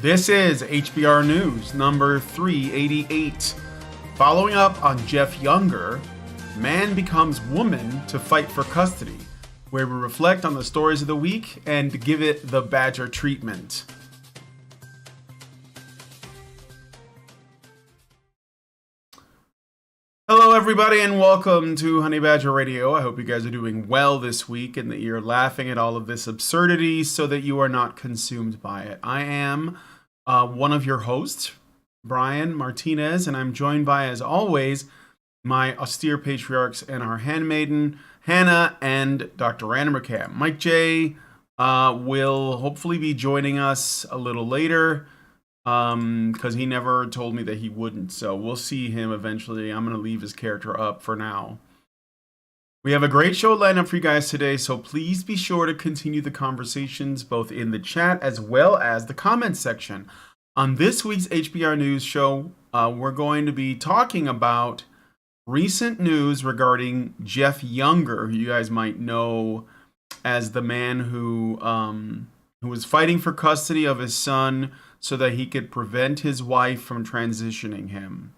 This is HBR News number 388. Following up on Jeff Younger, man becomes woman to fight for custody, where we reflect on the stories of the week and give it the Badger treatment. Hello everybody and welcome to Honey Badger Radio. I hope you guys are doing well this week and that you're laughing at all of this absurdity so that you are not consumed by it. I am one of your hosts, Brian Martinez, and I'm joined by, as always, my austere patriarchs and our handmaiden, Hannah and Dr. Randermacam. Mike J will hopefully be joining us a little later. Because he never told me that he wouldn't, so we'll see him eventually. I'm going to leave his character up for now. We have a great show lined up for you guys today, so please be sure to continue the conversations both in the chat as well as the comments section. On this week's HBR News show, we're going to be talking about recent news regarding Jeff Younger, who you guys might know as the man who was fighting for custody of his son so that he could prevent his wife from transitioning him.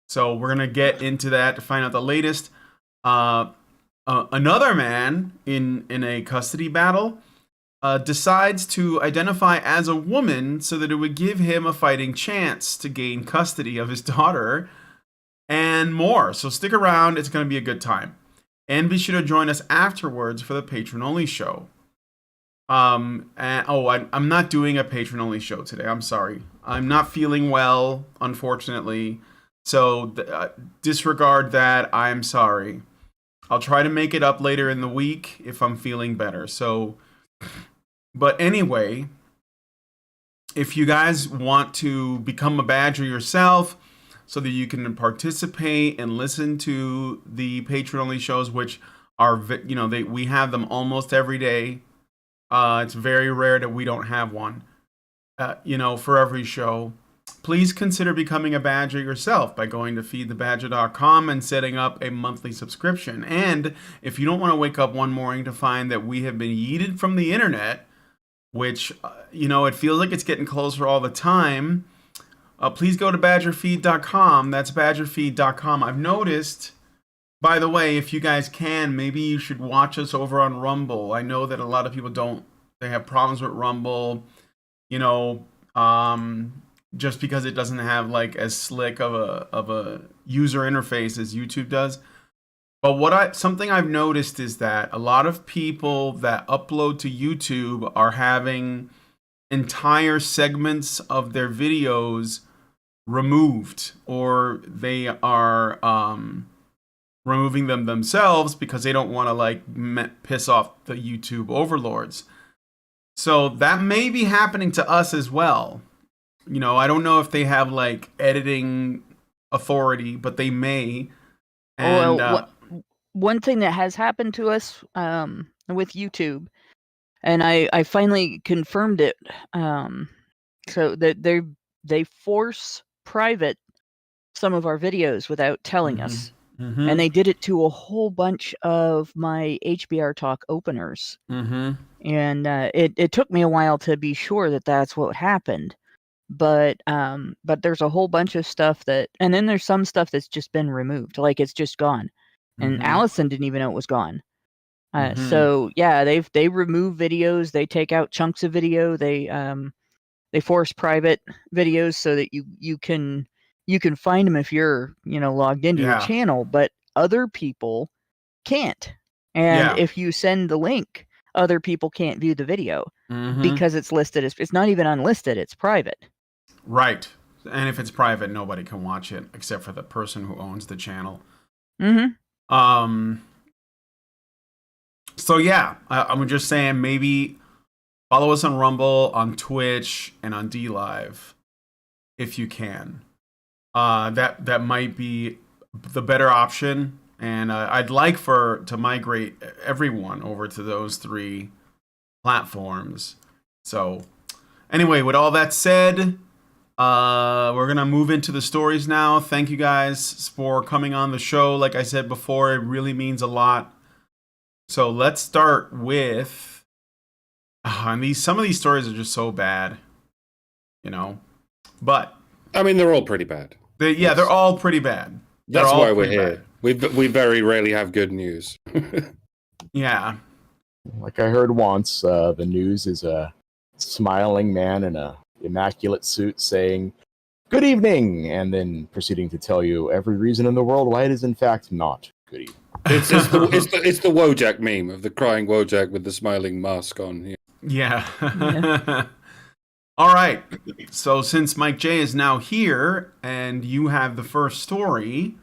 So we're going to get into that to find out the latest. Another man in a custody battle decides to identify as a woman so that it would give him a fighting chance to gain custody of his daughter and more. So stick around. It's going to be a good time. And be sure to join us afterwards for the patron-only show. I'm not doing a patron-only show today. I'm sorry. I'm not feeling well, unfortunately. So disregard that. I'm sorry. I'll try to make it up later in the week if I'm feeling better. But anyway, if you guys want to become a Badger yourself so that you can participate and listen to the patron-only shows, which are, we have them almost every day. It's very rare that we don't have one, for every show. Please consider becoming a Badger yourself by going to feedthebadger.com and setting up a monthly subscription. And if you don't want to wake up one morning to find that we have been yeeted from the internet, which, it feels like it's getting closer all the time, please go to badgerfeed.com. That's badgerfeed.com. I've noticed... By the way, if you guys can, maybe you should watch us over on Rumble. I know that a lot of people don't. They have problems with Rumble, just because it doesn't have like as slick of a user interface as YouTube does. But something I've noticed is that a lot of people that upload to YouTube are having entire segments of their videos removed, or they are removing them themselves because they don't want to piss off the YouTube overlords. So that may be happening to us as well. I don't know if they have editing authority, but they may. And one thing that has happened to us with YouTube, and I finally confirmed it, so that they force private some of our videos without telling us. Mm-hmm. And they did it to a whole bunch of my HBR Talk openers. Mm-hmm. And it took me a while to be sure that that's what happened. But there's a whole bunch of stuff and then there's some stuff that's just been removed. It's just gone. And mm-hmm. Allison didn't even know it was gone. Mm-hmm. So yeah, they remove videos. They take out chunks of video. They force private videos so that you can find them if you're, logged into your channel, but other people can't. And if you send the link, other people can't view the video because it's listed as, it's not even unlisted, it's private. Right. And if it's private, nobody can watch it except for the person who owns the channel. Mm-hmm. So yeah, I'm just saying, maybe follow us on Rumble, on Twitch, and on DLive if you can. That might be the better option, and I'd like to migrate everyone over to those three platforms. So anyway, with all that said, we're gonna move into the stories now. Thank you guys for coming on the show. Like I said before, it really means a lot. So let's start with, some of these stories are just so bad. But I mean, they're all pretty bad. they're all pretty bad. That's why we're here. We very rarely have good news. Yeah. Like I heard once, the news is a smiling man in a immaculate suit saying, "Good evening," and then proceeding to tell you every reason in the world why it is in fact not good evening. It's the Wojak meme of the crying Wojak with the smiling mask on. Yeah. Yeah. All right. So since Mike J is now here and you have the first story,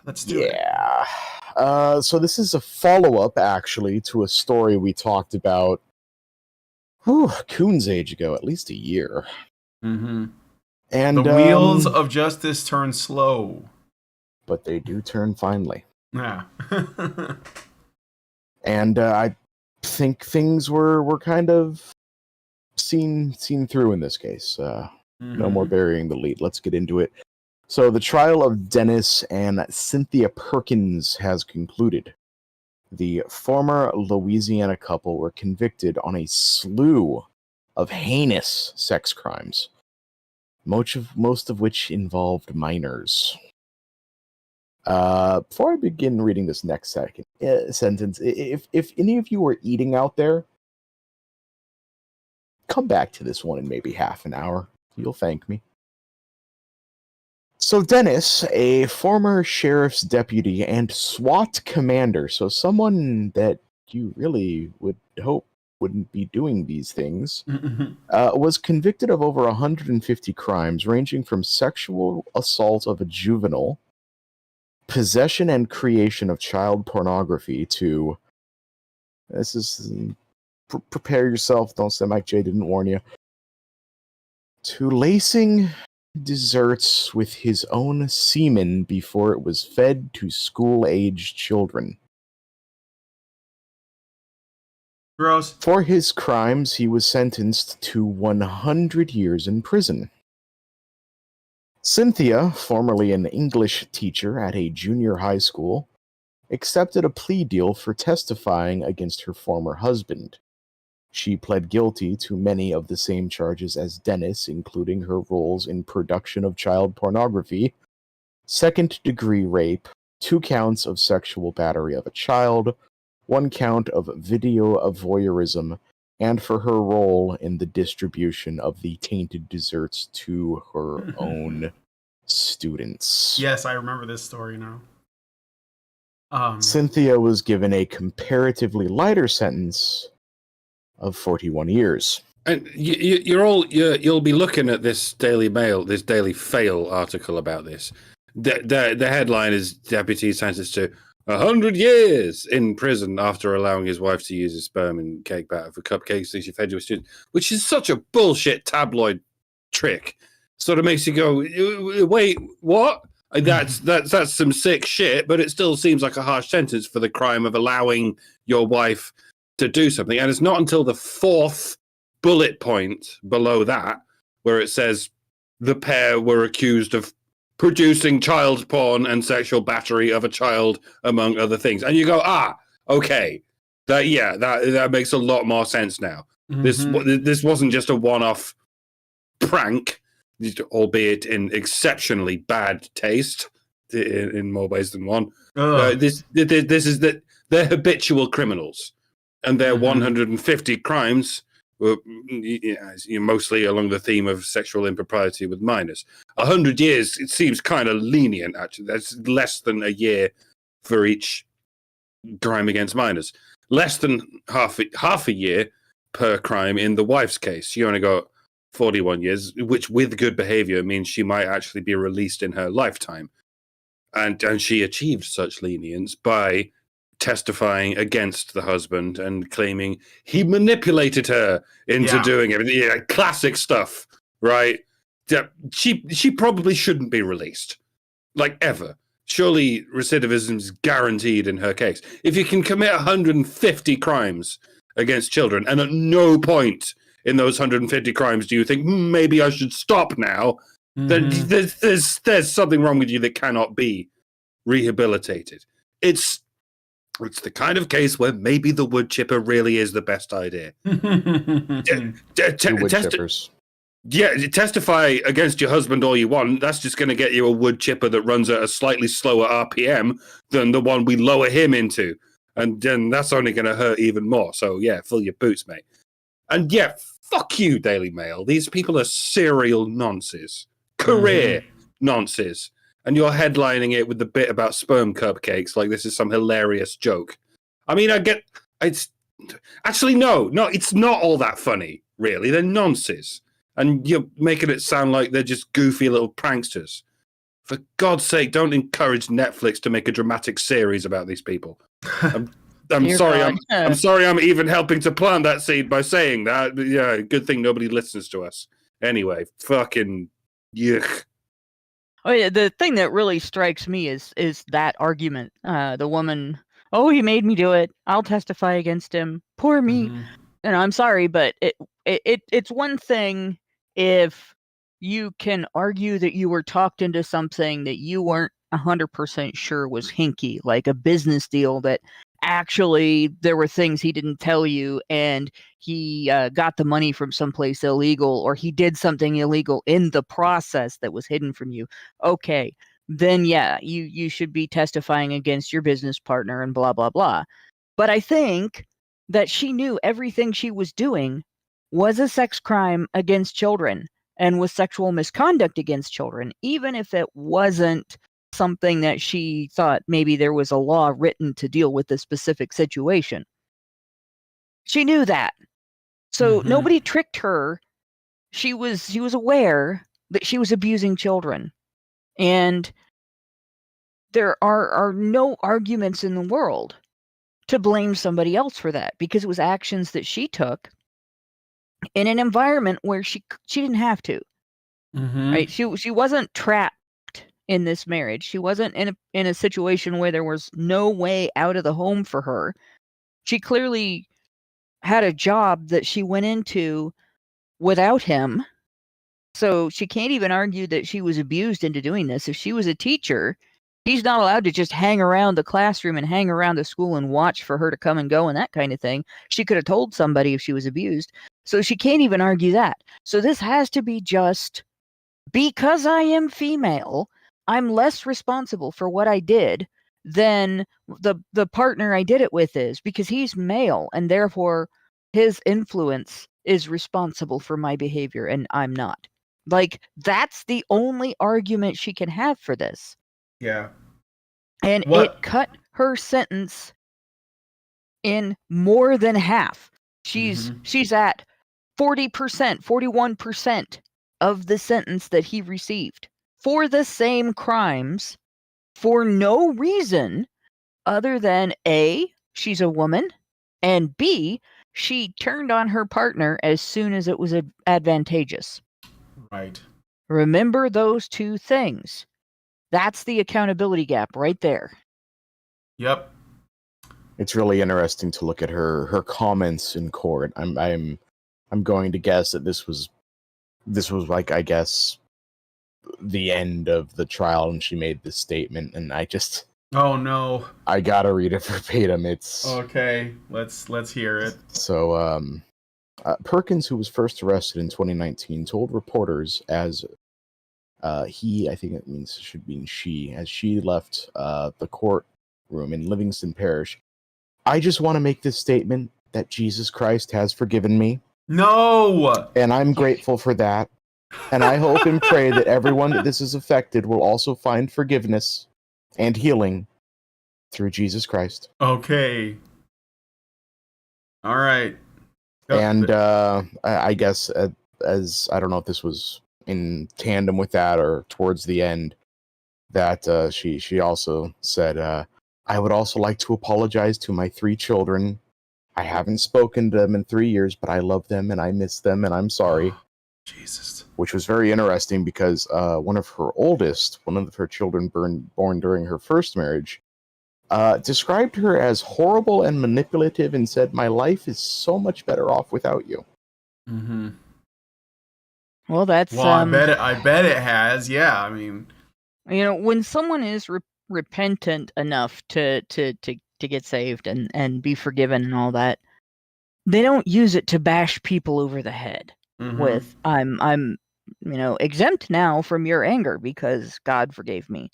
let's do it. Yeah. So this is a follow-up, actually, to a story we talked about Coon's age ago, at least a year. Mm-hmm. And the wheels of justice turn slow, but they do turn finally. Yeah. And I think things were kind of seen through in this case. No more burying the lead. Let's get into it. So the trial of Dennis and Cynthia Perkins has concluded. The former Louisiana couple were convicted on a slew of heinous sex crimes, most of which involved minors. Before I begin reading this next sentence, if any of you are eating out there, come back to this one in maybe half an hour. You'll thank me. So Dennis, a former sheriff's deputy and SWAT commander, so someone that you really would hope wouldn't be doing these things, was convicted of over 150 crimes ranging from sexual assault of a juvenile, possession and creation of child pornography to, this is, prepare yourself, don't say Mike J didn't warn you, to lacing desserts with his own semen before it was fed to school-aged children. Gross. For his crimes, he was sentenced to 100 years in prison. Cynthia, formerly an English teacher at a junior high school, accepted a plea deal for testifying against her former husband. She pled guilty to many of the same charges as Dennis, including her roles in production of child pornography, second-degree rape, 2 counts of sexual battery of a child, 1 count of video of voyeurism, and for her role in the distribution of the tainted desserts to her own students. Yes, I remember this story now. Cynthia was given a comparatively lighter sentence of 41 years. And you'll be looking at this Daily Mail, this Daily Fail article about this. The headline is deputy sentenced to 100 years in prison after allowing his wife to use his sperm in cake batter for cupcakes that she fed to a student, which is such a bullshit tabloid trick. Sort of makes you go, wait, what? That's some sick shit, but it still seems like a harsh sentence for the crime of allowing your wife to do something. And it's not until the 4th bullet point below that where it says the pair were accused of producing child porn and sexual battery of a child, among other things. And you go, okay. That makes a lot more sense now. Mm-hmm. This wasn't just a one-off prank, albeit in exceptionally bad taste in more ways than one. This is that they're habitual criminals. And their 150 crimes were mostly along the theme of sexual impropriety with minors. 100 years, it seems kind of lenient, actually. That's less than a year for each crime against minors. Less than half a year per crime in the wife's case. She only got 41 years, which with good behavior means she might actually be released in her lifetime. And she achieved such lenience by testifying against the husband and claiming he manipulated her into doing everything. Yeah, classic stuff, right? She probably shouldn't be released, like, ever. Surely recidivism is guaranteed in her case. If you can commit 150 crimes against children, and at no point in those 150 crimes do you think, maybe I should stop now, then there's something wrong with you that cannot be rehabilitated. It's It's the kind of case where maybe the wood chipper really is the best idea. Two wood chippers. Yeah, testify against your husband all you want. That's just going to get you a wood chipper that runs at a slightly slower RPM than the one we lower him into. And then that's only going to hurt even more. So, yeah, fill your boots, mate. And yeah, fuck you, Daily Mail. These people are serial nonces. Career nonces. And you're headlining it with the bit about sperm cupcakes like this is some hilarious joke. I mean, it's... Actually, no, it's not all that funny, really. They're nonces. And you're making it sound like they're just goofy little pranksters. For God's sake, don't encourage Netflix to make a dramatic series about these people. I'm sorry. I'm sorry. I'm even helping to plant that seed by saying that. But yeah, good thing nobody listens to us. Anyway, fucking yuck. Oh yeah, the thing that really strikes me is that argument. The woman, oh, he made me do it. I'll testify against him. Poor me. And I'm sorry, but it's one thing if you can argue that you were talked into something that you weren't 100% sure was hinky, like a business deal that actually there were things he didn't tell you and he got the money from someplace illegal, or he did something illegal in the process that was hidden from you. Okay, then yeah, you should be testifying against your business partner and blah, blah, blah. But I think that she knew everything she was doing was a sex crime against children and was sexual misconduct against children, even if it wasn't something that she thought maybe there was a law written to deal with the specific situation. She knew that. So nobody tricked her. She was aware that she was abusing children. And there are no arguments in the world to blame somebody else for that, because it was actions that she took in an environment where she didn't have to. Right? She wasn't trapped in this marriage. She wasn't in a situation where there was no way out of the home for her. She clearly had a job that she went into without him. So she can't even argue that she was abused into doing this. If she was a teacher, he's not allowed to just hang around the classroom and hang around the school and watch for her to come and go and that kind of thing. She could have told somebody if she was abused. So she can't even argue that. So this has to be just because I am female, I'm less responsible for what I did than the partner I did it with is, because he's male and therefore his influence is responsible for my behavior and I'm not. Like, that's the only argument she can have for this. Yeah. And it cut her sentence in more than half. She's at 40%, 41% of the sentence that he received for the same crimes for no reason other than A, she's a woman, and B, she turned on her partner as soon as it was advantageous. Right. Remember those two things. That's the accountability gap right there. Yep. It's really interesting to look at her comments in court. I'm going to guess that this was like, I guess, the end of the trial, and she made this statement, and oh no, I gotta read it verbatim. It's okay. Let's hear it. So Perkins, who was first arrested in 2019, told reporters as I think it means should mean she, as she left the courtroom in Livingston Parish, "I just want to make this statement that Jesus Christ has forgiven me. No! And I'm grateful for that. And I hope and pray that everyone that this has affected will also find forgiveness and healing through Jesus Christ." Okay. All right. And I guess as I don't know if this was in tandem with that or towards the end, that she also said, "I would also like to apologize to my 3 children. I haven't spoken to them in 3 years, but I love them and I miss them and I'm sorry." Jesus. Which was very interesting because one of her children born during her first marriage, described her as horrible and manipulative and said, "My life is so much better off without you." Mm-hmm. Well, that's I bet it has. Yeah, I mean, when someone is repentant enough to to get saved and be forgiven and all that, they don't use it to bash people over the head with I'm exempt now from your anger because God forgave me,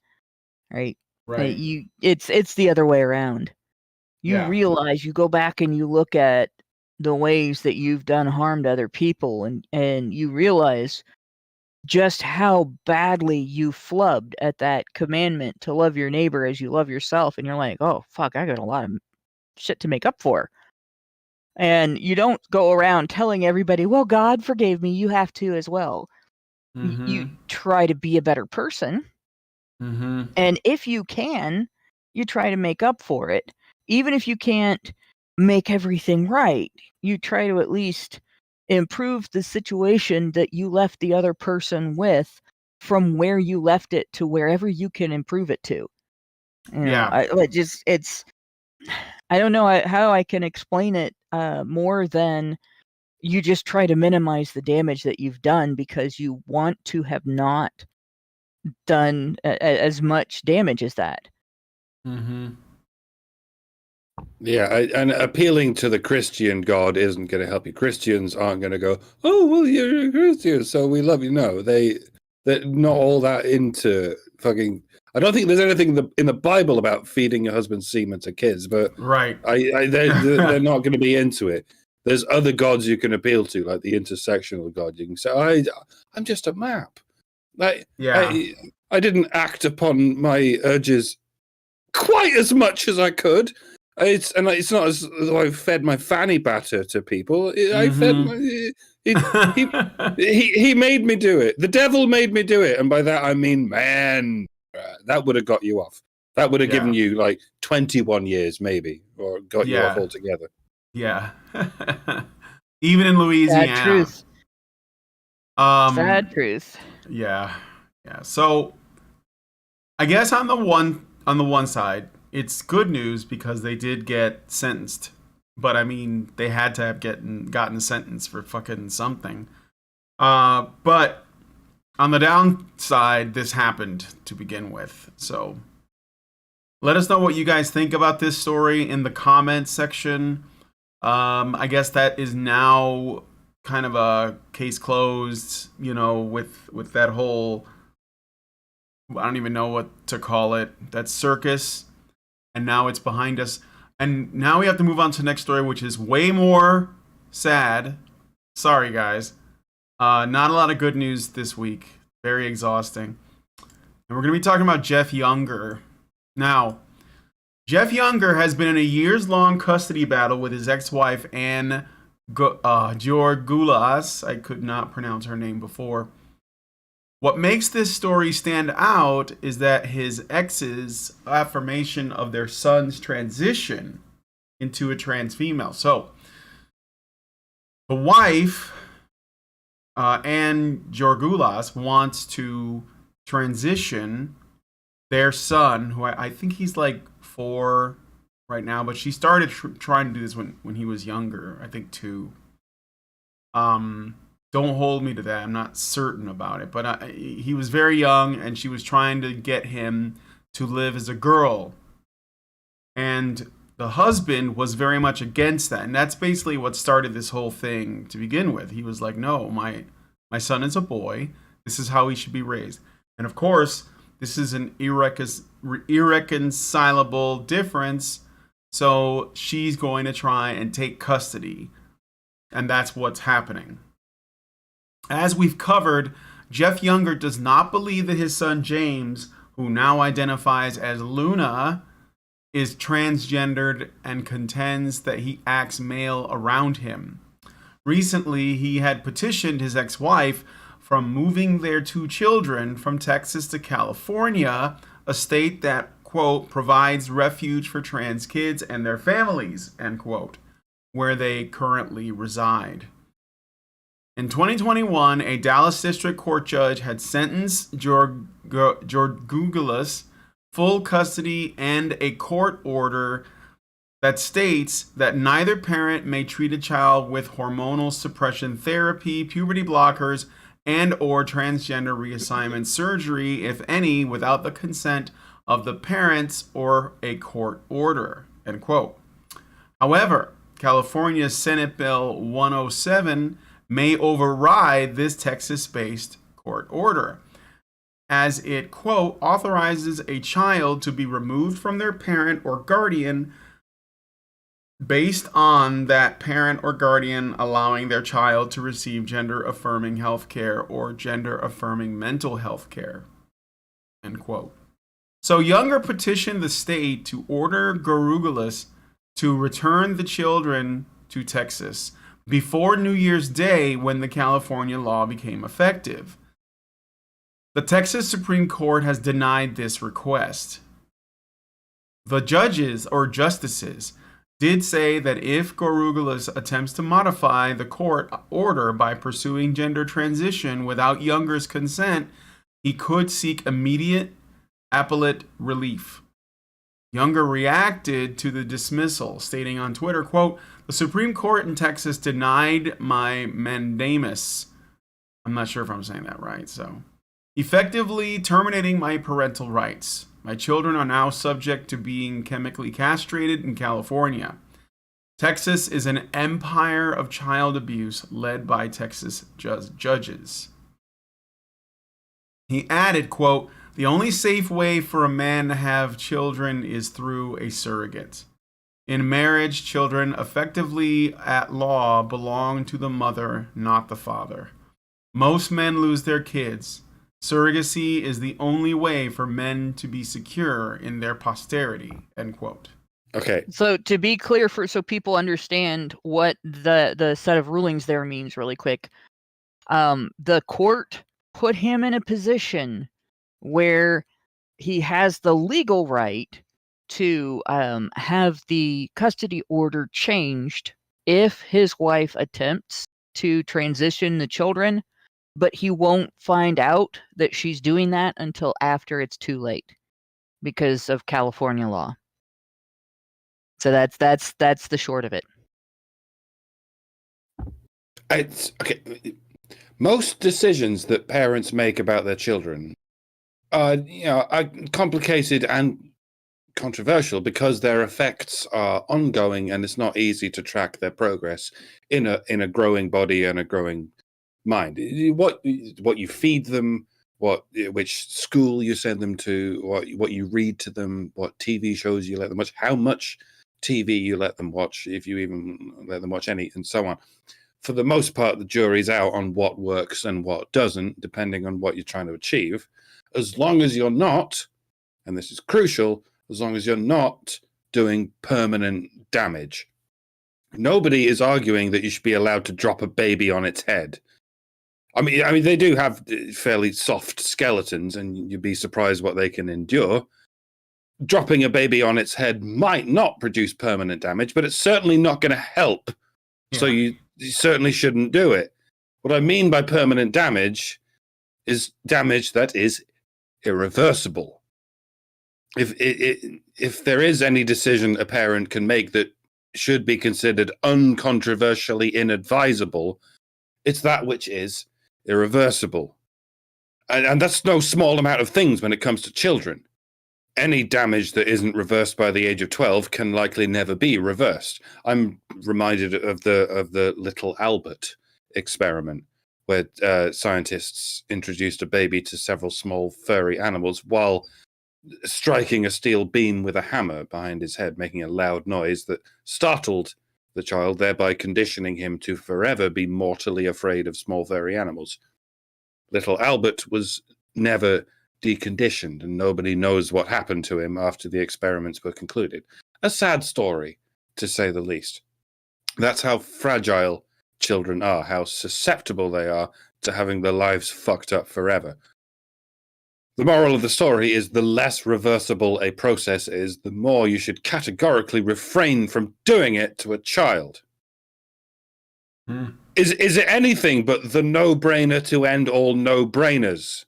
right? Right. It's the other way around. You Yeah. realize, you go back and you look at the ways that you've done harm to other people, and you realize just how badly you flubbed at that commandment to love your neighbor as you love yourself, and you're like, oh fuck, I got a lot of shit to make up for. And you don't go around telling everybody, well, God forgave me, you have to as well. You try to be a better person, and if you can, you try to make up for it. Even if you can't make everything right, you try to at least improve the situation that you left the other person with from where you left it to wherever you can improve it to. Yeah. I don't know how I can explain it more than you just try to minimize the damage that you've done because you want to have not done as much damage as that. Yeah, and appealing to the Christian God isn't going to help you. Christians aren't going to go, oh, well, you're a Christian, so we love you. No, they're not all that into fucking... I don't think there's anything in the Bible about feeding your husband's semen to kids, but right. They're not going to be into it. There's other gods you can appeal to, like the intersectional God. You can say, I'm just a map. I didn't act upon my urges quite as much as I could. It's not as though I fed my fanny batter to people. I fed he made me do it. The devil made me do it, and by that I mean, man, that would have got you off. That would have given you like 21 years, maybe, or got you off altogether. Yeah. Even in Louisiana. Sad truth. Sad truth. Yeah. Yeah. So I guess on the one side, it's good news because they did get sentenced. But I mean, they had to have gotten sentenced for fucking something. But on the downside, this happened to begin with. So let us know what you guys think about this story in the comments section. I guess that is now kind of a case closed, with that whole, I don't even know what to call it, that circus. And now it's behind us. And now we have to move on to the next story, which is way more sad. Sorry, guys. Not a lot of good news this week. Very exhausting. And we're going to be talking about Jeff Younger. Now, Jeff Younger has been in a years-long custody battle with his ex-wife, Anne Georgoulas. I could not pronounce her name before. What makes this story stand out is that his ex's affirmation of their son's transition into a trans female. So, the wife, Anne Georgoulas, wants to transition their son, who I think he's like 4 right now, but she started trying to do this when he was younger, I think 2. Don't hold me to that. I'm not certain about it. But he was very young, and she was trying to get him to live as a girl. And the husband was very much against that. And that's basically what started this whole thing to begin with. He was like, no, my son is a boy. This is how he should be raised. And of course, this is an irreconcilable difference. So she's going to try and take custody. And that's what's happening. As we've covered, Jeff Younger does not believe that his son James, who now identifies as Luna, is transgendered and contends that he acts male around him. Recently, he had petitioned his ex-wife from moving their 2 children from Texas to California, a state that, quote, provides refuge for trans kids and their families, end quote, where they currently reside. In 2021, a Dallas District Court judge had sentenced Georgoulas full custody and a court order that states that neither parent may treat a child with hormonal suppression therapy, puberty blockers, and or transgender reassignment surgery, if any, without the consent of the parents or a court order. end quote. However, California's Senate Bill 107 may override this Texas-based court order, as it, quote, authorizes a child to be removed from their parent or guardian based on that parent or guardian allowing their child to receive gender-affirming health care or gender-affirming mental health care, end quote. So Younger petitioned the state to order Georgopoulos to return the children to Texas before New Year's Day, when the California law became effective. The Texas Supreme Court has denied this request. The judges or justices did say that if Georgopoulos attempts to modify the court order by pursuing gender transition without Younger's consent, he could seek immediate appellate relief. Younger reacted to the dismissal, stating on Twitter, quote, "The Supreme Court in Texas denied my mandamus." I'm not sure if I'm saying that right, so. "Effectively terminating my parental rights. My children are now subject to being chemically castrated in California. Texas is an empire of child abuse led by Texas judges." He added, quote, "The only safe way for a man to have children is through a surrogate. In marriage, children effectively at law belong to the mother, not the father. Most men lose their kids. Surrogacy is the only way for men to be secure in their posterity," end quote. Okay. So to be clear, so people understand what the set of rulings there means really quick, the court put him in a position where he has the legal right to have the custody order changed if his wife attempts to transition the children, but he won't find out that she's doing that until after it's too late because of California law. So that's the short of it. It's okay. Most decisions that parents make about their children are complicated and controversial because their effects are ongoing, and it's not easy to track their progress in a growing body and a growing mind. What you feed them, which school you send them to, what you read to them, what TV shows you let them watch, how much TV you let them watch, if you even let them watch any, and so on. For the most part, the jury's out on what works and what doesn't, depending on what you're trying to achieve. As long as you're not, and this is crucial, as long as you're not doing permanent damage. Nobody is arguing that you should be allowed to drop a baby on its head. I mean, they do have fairly soft skeletons, and you'd be surprised what they can endure. Dropping a baby on its head might not produce permanent damage, but it's certainly not going to help. Yeah. So you certainly shouldn't do it. What I mean by permanent damage is damage that is irreversible. If there is any decision a parent can make that should be considered uncontroversially inadvisable, it's that which is irreversible. And that's no small amount of things when it comes to children. Any damage that isn't reversed by the age of 12 can likely never be reversed. I'm reminded of the little Albert experiment, where scientists introduced a baby to several small furry animals while striking a steel beam with a hammer behind his head, making a loud noise that startled the child, thereby conditioning him to forever be mortally afraid of small furry animals. Little Albert was never deconditioned, and nobody knows what happened to him after the experiments were concluded. A sad story, to say the least. That's how fragile children are, how susceptible they are to having their lives fucked up forever. The moral of the story is the less reversible a process is, the more you should categorically refrain from doing it to a child. Is it anything but the no-brainer to end all no-brainers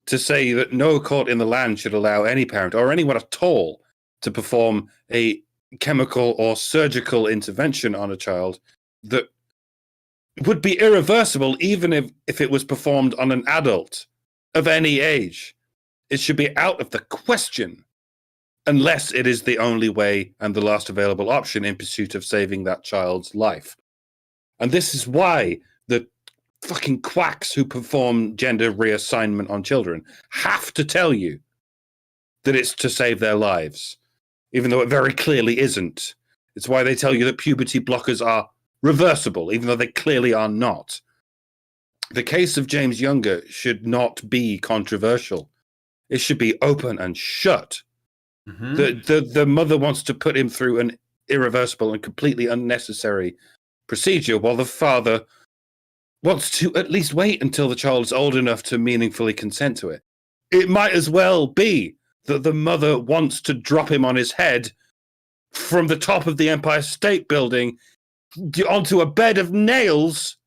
to say that no court in the land should allow any parent or anyone at all to perform a chemical or surgical intervention on a child that would be irreversible even if it was performed on an adult of any age? It should be out of the question. unless it is the only way and the last available option in pursuit of saving that child's life. And this is why the fucking quacks who perform gender reassignment on children have to tell you that it's to save their lives, even though it very clearly isn't. It's why they tell you that puberty blockers are reversible, even though they clearly are not. The case of James Younger should not be controversial. It should be open and shut. The mother wants to put him through an irreversible and completely unnecessary procedure, while the father wants to at least wait until the child is old enough to meaningfully consent to it. It might as well be that the mother wants to drop him on his head from the top of the Empire State Building onto a bed of nails,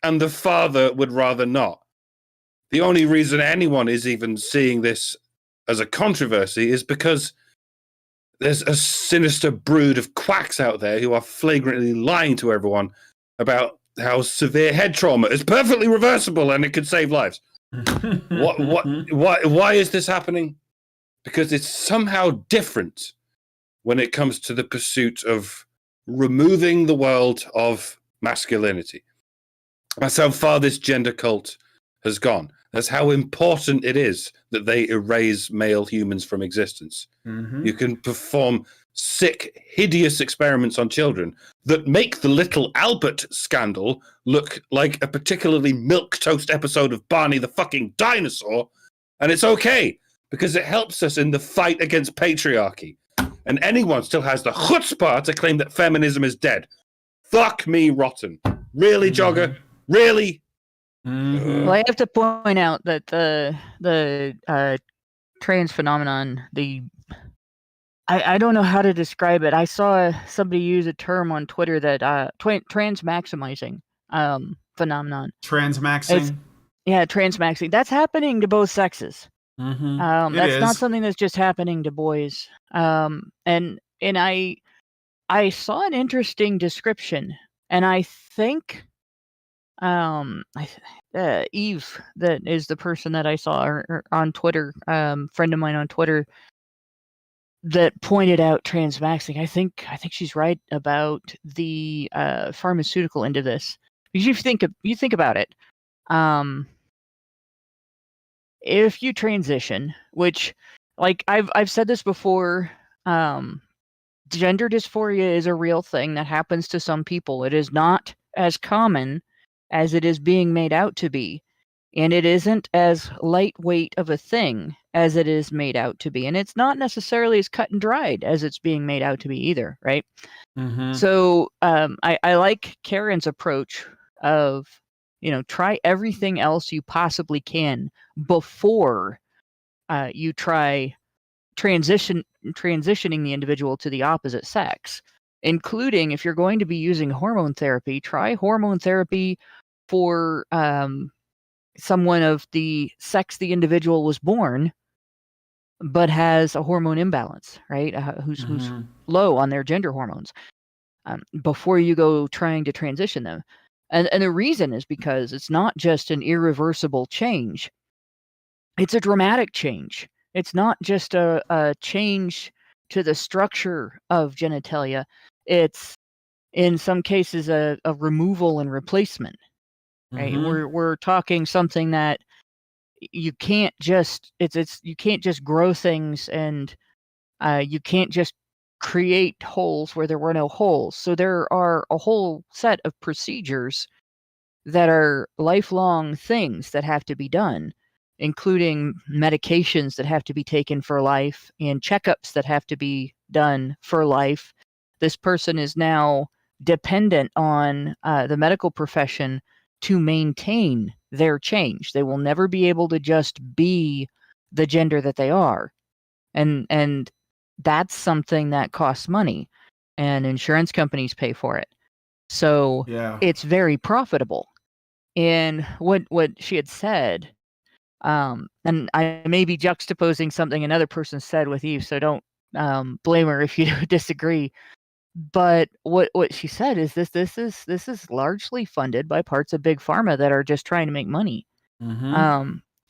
and the father would rather not. The only reason anyone is even seeing this as a controversy is because there's a sinister brood of quacks out there who are flagrantly lying to everyone about how severe head trauma is perfectly reversible and it could save lives. Why is this happening? Because it's somehow different when it comes to the pursuit of removing the world of masculinity. That's how far this gender cult has gone. That's how important it is that they erase male humans from existence. You can perform sick, hideous experiments on children that make the little Albert scandal look like a particularly milquetoast episode of Barney the fucking dinosaur, and it's okay, because it helps us in the fight against patriarchy. And anyone still has the chutzpah to claim that feminism is dead. Fuck me rotten. Really, Jogger? Really? Well, I have to point out that the trans phenomenon, I don't know how to describe it. I saw somebody use a term on Twitter that trans maximizing phenomenon. Transmaxing. Yeah, transmaxing. That's happening to both sexes. That's not is. something that's just happening to boys. And I saw an interesting description, and I think Eve, that is the person that I saw or on Twitter, friend of mine on Twitter, that pointed out transmaxing. I think she's right about the pharmaceutical end of this. Because you think about it, if you transition, which, like, I've said this before, gender dysphoria is a real thing that happens to some people. It is not as common as it is being made out to be, and it isn't as lightweight of a thing as it is made out to be, and it's not necessarily as cut and dried as it's being made out to be either, right? So I like Karen's approach of, try everything else you possibly can before you try transitioning the individual to the opposite sex, including, if you're going to be using hormone therapy, try hormone therapy for someone of the sex the individual was born, but has a hormone imbalance, right? Who's low on their gender hormones, before you go trying to transition them. And the reason is because it's not just an irreversible change. It's a dramatic change. It's not just a change to the structure of genitalia. It's, in some cases, a removal and replacement. Right? We're talking something that you can't just you can't just grow things, and you can't just create holes where there were no holes. So there are a whole set of procedures that are lifelong things that have to be done, including medications that have to be taken for life and checkups that have to be done for life. This person is now dependent on the medical profession to maintain their change. They will never be able to just be the gender that they are. And that's something that costs money, and insurance companies pay for it. So it's very profitable. And what she had said, and I may be juxtaposing something another person said with you, so don't blame her if you disagree. But what she said is this is largely funded by parts of big pharma that are just trying to make money.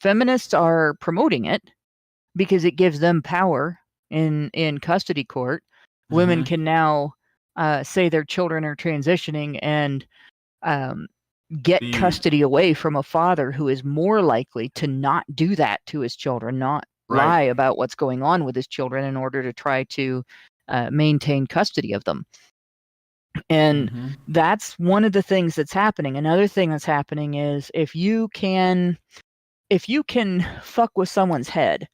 Feminists are promoting it because it gives them power in custody court. Women Mhm. can now say their children are transitioning and get The- custody away from a father who is more likely to not do that to his children, not Right. lie about what's going on with his children in order to try to maintain custody of them. And Mhm. that's one of the things that's happening. Another thing that's happening is if you can fuck with someone's head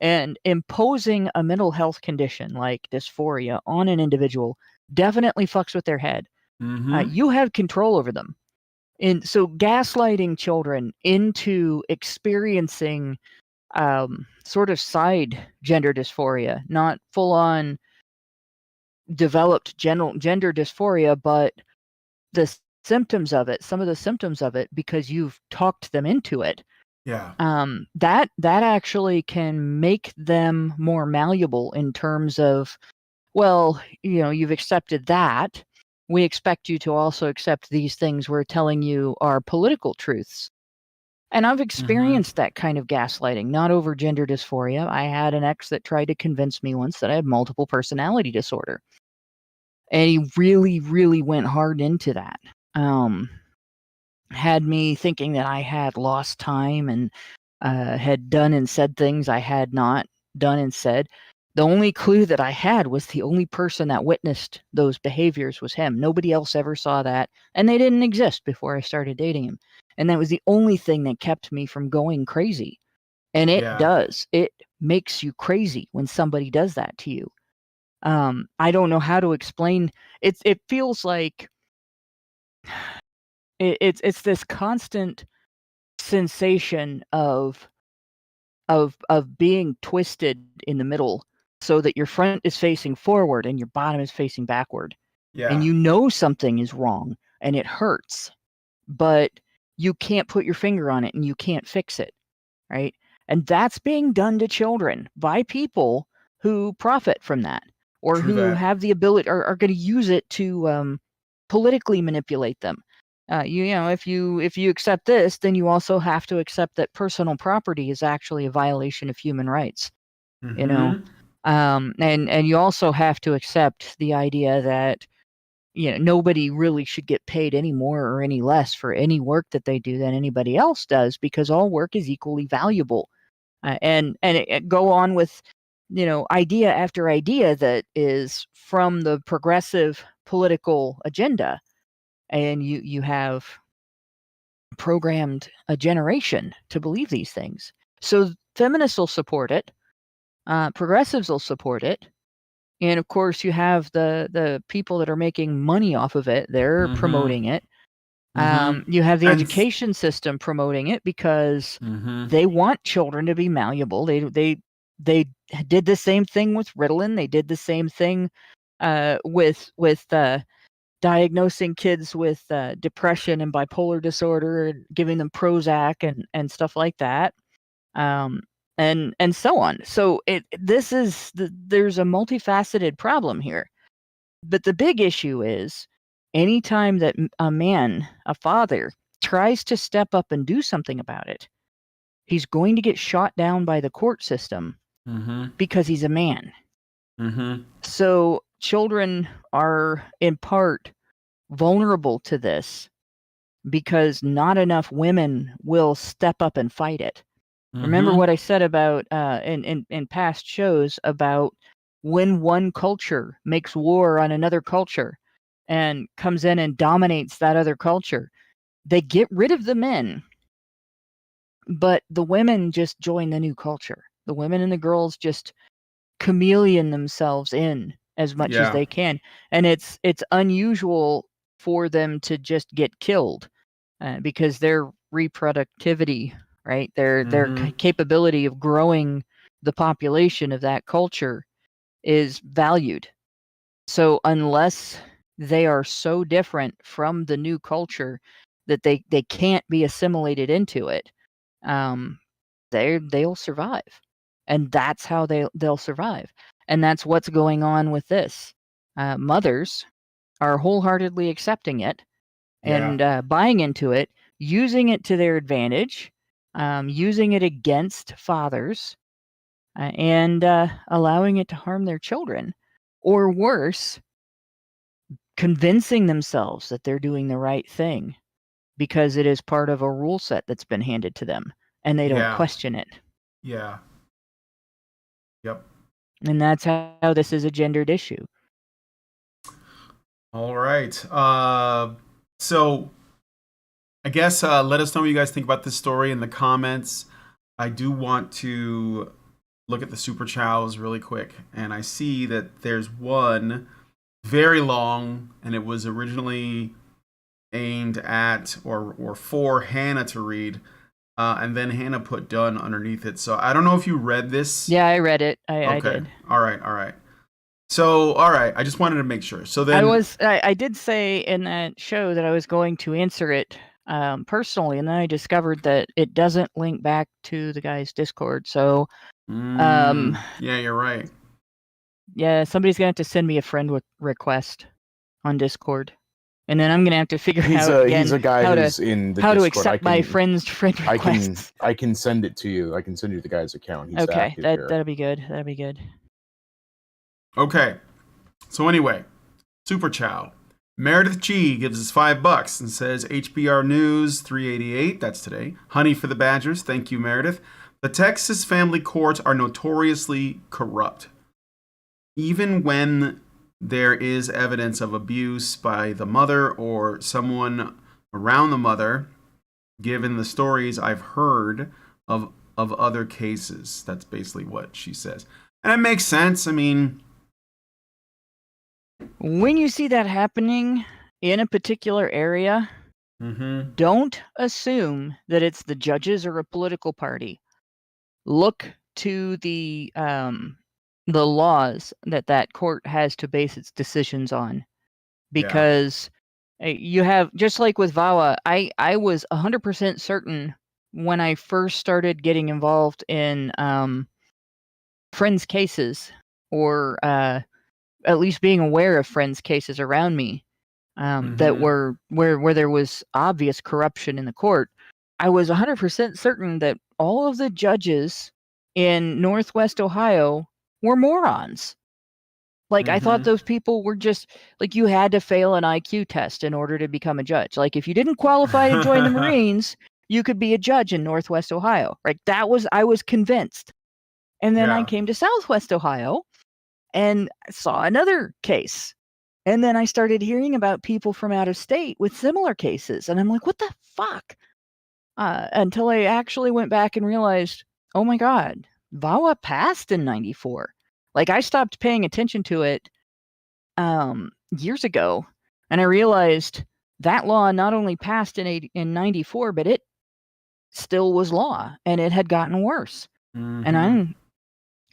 and imposing a mental health condition like dysphoria on an individual definitely fucks with their head. Mhm. You have control over them. And so gaslighting children into experiencing sort of side gender dysphoria, not full on developed gender dysphoria, but the symptoms of it, some of the symptoms of it, because you've talked them into it. Yeah. That actually can make them more malleable in terms of, well, you've accepted that. We expect you to also accept these things we're telling you are political truths. And I've experienced that kind of gaslighting, not over gender dysphoria. I had an ex that tried to convince me once that I had multiple personality disorder. And he really, really went hard into that. Had me thinking that I had lost time and had done and said things I had not done and said. The only clue that I had was the only person that witnessed those behaviors was him. Nobody else ever saw that, and they didn't exist before I started dating him. And that was the only thing that kept me from going crazy. And it Yeah. does. It makes you crazy when somebody does that to you. I don't know how to explain. It feels like it's this constant sensation of being twisted in the middle so that your front is facing forward and your bottom is facing backward. And Yeah. something is wrong and it hurts, but you can't put your finger on it and you can't fix it, right? And that's being done to children by people who profit from that or True who that. have the ability are going to use it to politically manipulate them. If you accept this, then you also have to accept that personal property is actually a violation of human rights. Mhm. And you also have to accept the idea that nobody really should get paid any more or any less for any work that they do than anybody else does, because all work is equally valuable. And go on with idea after idea that is from the progressive political agenda, and you have programmed a generation to believe these things. So feminists will support it, progressives will support it, and of course you have the people that are making money off of it. They're Mhm. promoting it. Mhm. You have the And education system promoting it because Mhm. they want children to be malleable. They did the same thing with Ritalin. They did the same thing with diagnosing kids with depression and bipolar disorder and giving them Prozac and stuff like that, um, and so on. So there's a multifaceted problem here. But the big issue is anytime that a man, a father, tries to step up and do something about it, he's going to get shot down by the court system Mhm. because he's a man. Mhm. So children are in part vulnerable to this because not enough women will step up and fight it. Remember Mhm. what I said about in past shows about when one culture makes war on another culture and comes in and dominates that other culture, they get rid of the men, but the women just join the new culture. The women and the girls just chameleon themselves in as much as Yeah. they can, and it's unusual for them to just get killed because their reproductivity, right, their Mhm. capability of growing the population of that culture is valued. So unless they are so different from the new culture that they can't be assimilated into it, um, they'll survive, and that's how they'll survive, and that's what's going on with this. Mothers are wholeheartedly accepting it Yeah. and buying into it, using it to their advantage, using it against fathers, and allowing it to harm their children, or worse, convincing themselves that they're doing the right thing because it is part of a rule set that's been handed to them, and they don't Yeah. question it. Yeah. Yep. And that's how this is a gendered issue. All right. So I guess let us know what you guys think about this story in the comments. I do want to look at the super chows really quick, and I see that there's one very long, and it was originally aimed at or for Hannah to read, and then Hannah put done underneath it. So I don't know if you read this. Yeah, I read it. I Okay. did. All right. So, all right. I just wanted to make sure. So then, I did say in that show that I was going to answer it personally, and then I discovered that it doesn't link back to the guy's Discord. So, yeah, you're right. yeah, somebody's gonna have to send me a friend request on Discord, and then I'm gonna have to figure out again he's a guy how who's to in the how to Discord. accept my friend requests. I can send it to you. I can send you the guy's account. He's Okay, active here. that'll be good. That'll be good. Okay. So anyway, Super Chow. Meredith G gives us $5 and says HBR News 388. That's today. Honey for the Badgers. Thank you, Meredith. The Texas family courts are notoriously corrupt. Even when there is evidence of abuse by the mother or someone around the mother, given the stories I've heard of other cases. That's basically what she says. And it makes sense. I mean, when you see that happening in a particular area, don't assume that it's the judges or a political party. Look to the laws that court has to base its decisions on, because you have, just like with VAWA, I was 100% certain when I first started getting involved in friends' cases, or at least being aware of friends' cases around me, that were where there was obvious corruption in the court. I was 100% certain that all of the judges in Northwest Ohio were morons. Like, I thought those people were just, like, you had to fail an IQ test in order to become a judge. Like, if you didn't qualify to join the Marines, you could be a judge in Northwest Ohio. Right? I was convinced. And then I came to Southwest Ohio and saw another case. And then I started hearing about people from out of state with similar cases. And I'm like, what the fuck? Until I actually went back and realized, oh my God, VAWA passed in 94. Like, I stopped paying attention to it years ago. And I realized that law not only passed in 94, but it still was law, and it had gotten worse. And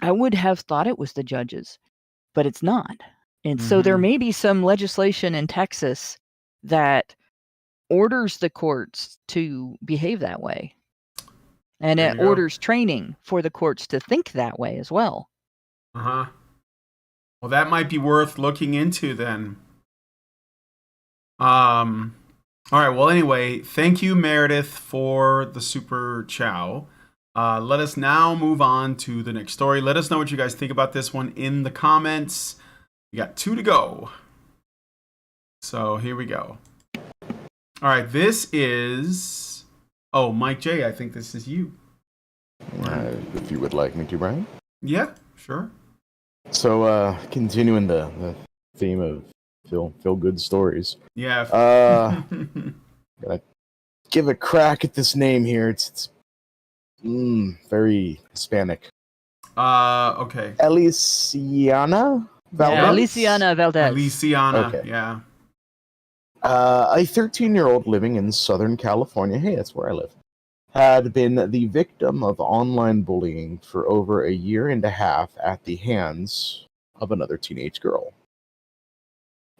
I would have thought it was the judges, but it's not. And so there may be some legislation in Texas that orders the courts to behave that way. And it orders training for the courts to think that way as well. Well, that might be worth looking into then. All right. Well, anyway, thank you, Meredith, for the super chow. Let us now move on to the next story. Let us know what you guys think about this one in the comments. We got 2 to go. So here we go. All right. This is... Oh, Mike J., I think this is you. If you would like me to, Brian. Yeah, sure. So, continuing the theme of feel good stories. Yeah. Gonna give a crack at this name here. It's very Hispanic. Okay. Elisiana Valdez. Yeah, Elisiana Valdez. Elisiana, okay. Yeah. A 13-year-old living in Southern California, hey, that's where I live, had been the victim of online bullying for over a year and a half at the hands of another teenage girl.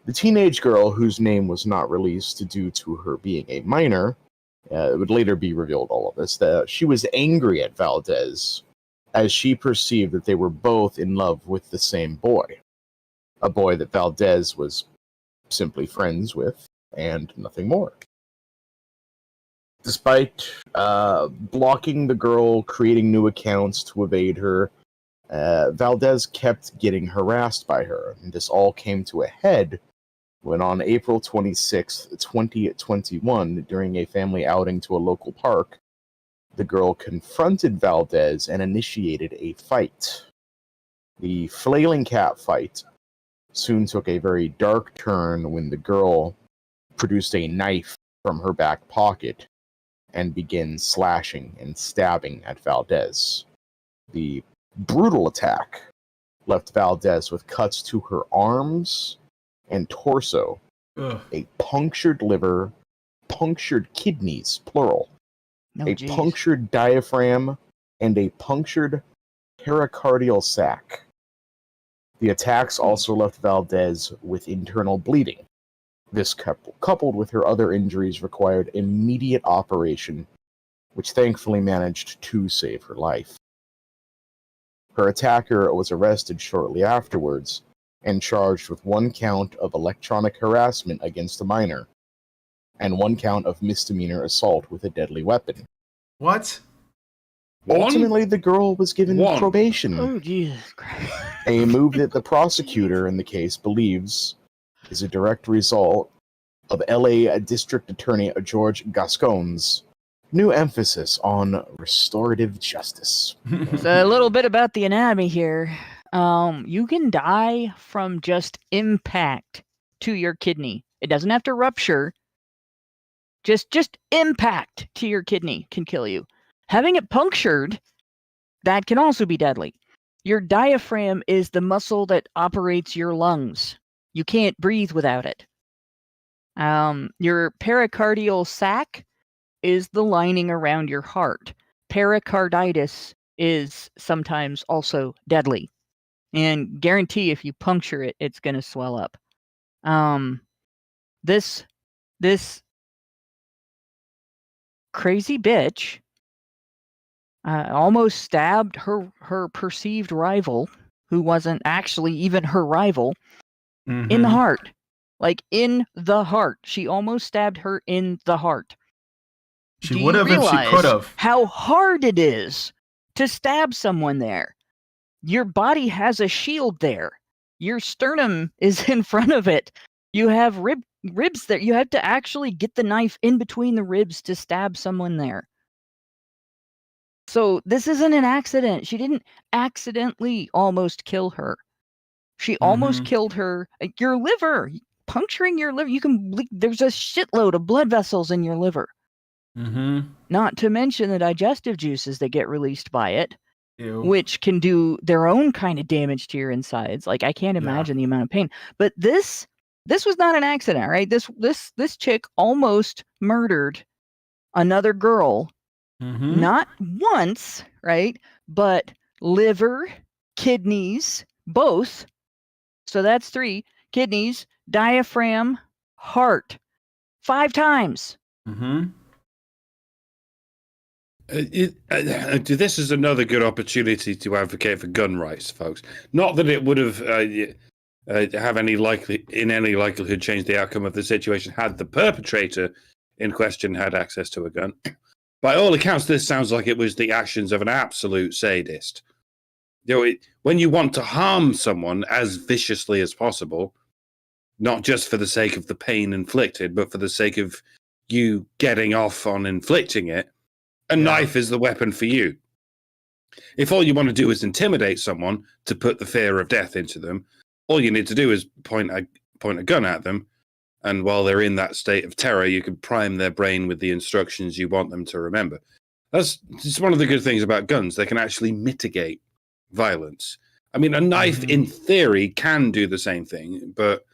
The teenage girl, whose name was not released due to her being a minor, it would later be revealed, all of this, that she was angry at Valdez as she perceived that they were both in love with the same boy. A boy that Valdez was simply friends with, and nothing more. Despite blocking the girl, creating new accounts to evade her, Valdez kept getting harassed by her, and this all came to a head when on April 26, 2021, during a family outing to a local park, the girl confronted Valdez and initiated a fight. The flailing cat fight soon took a very dark turn when the girl produced a knife from her back pocket and began slashing and stabbing at Valdez. The brutal attack left Valdez with cuts to her arms and torso, Ugh. a punctured liver, punctured kidneys, plural, Oh, a geez. punctured diaphragm, and a punctured pericardial sac. The attacks also left Valdez with internal bleeding. This coupled with her other injuries required immediate operation, which thankfully managed to save her life. Her attacker was arrested shortly afterwards and charged with 1 count of electronic harassment against a minor and 1 count of misdemeanor assault with a deadly weapon. What? Ultimately, the girl was given probation, Oh, Jesus Christ. a move that the prosecutor in the case believes is a direct result of LA District Attorney George Gascon's new emphasis on restorative justice. So a little bit about the anatomy here. You can die from just impact to your kidney. It doesn't have to rupture. Just impact to your kidney can kill you. Having it punctured, that can also be deadly. Your diaphragm is the muscle that operates your lungs. You can't breathe without it. Your pericardial sac is the lining around your heart. Pericarditis is sometimes also deadly. And guarantee if you puncture it, it's going to swell up. This crazy bitch almost stabbed her perceived rival, who wasn't actually even her rival, in the heart. Like, in the heart. She almost stabbed her in the heart. She would have if she could have. How hard it is to stab someone there. Your body has a shield there. Your sternum is in front of it. You have ribs there. You have to actually get the knife in between the ribs to stab someone there. So this isn't an accident. She didn't accidentally almost kill her. She almost killed her. Your liver, puncturing your liver. There's a shitload of blood vessels in your liver. Not to mention the digestive juices that get released by it, which can do their own kind of damage to your insides. Like, I can't imagine the amount of pain. But this was not an accident, right? This chick almost murdered another girl, not once, right? But liver, kidneys, both. So that's 3. Kidneys, diaphragm, heart. 5 times. This is another good opportunity to advocate for gun rights, folks. Not that it would have have any likelihood change the outcome of the situation had the perpetrator in question had access to a gun. By all accounts, this sounds like it was the actions of an absolute sadist. When you want to harm someone as viciously as possible, not just for the sake of the pain inflicted, but for the sake of you getting off on inflicting it, a knife is the weapon for you. If all you want to do is intimidate someone to put the fear of death into them, all you need to do is point a gun at them, and while they're in that state of terror, you can prime their brain with the instructions you want them to remember. That's just one of the good things about guns. They can actually mitigate violence. I mean, a knife in theory can do the same thing, but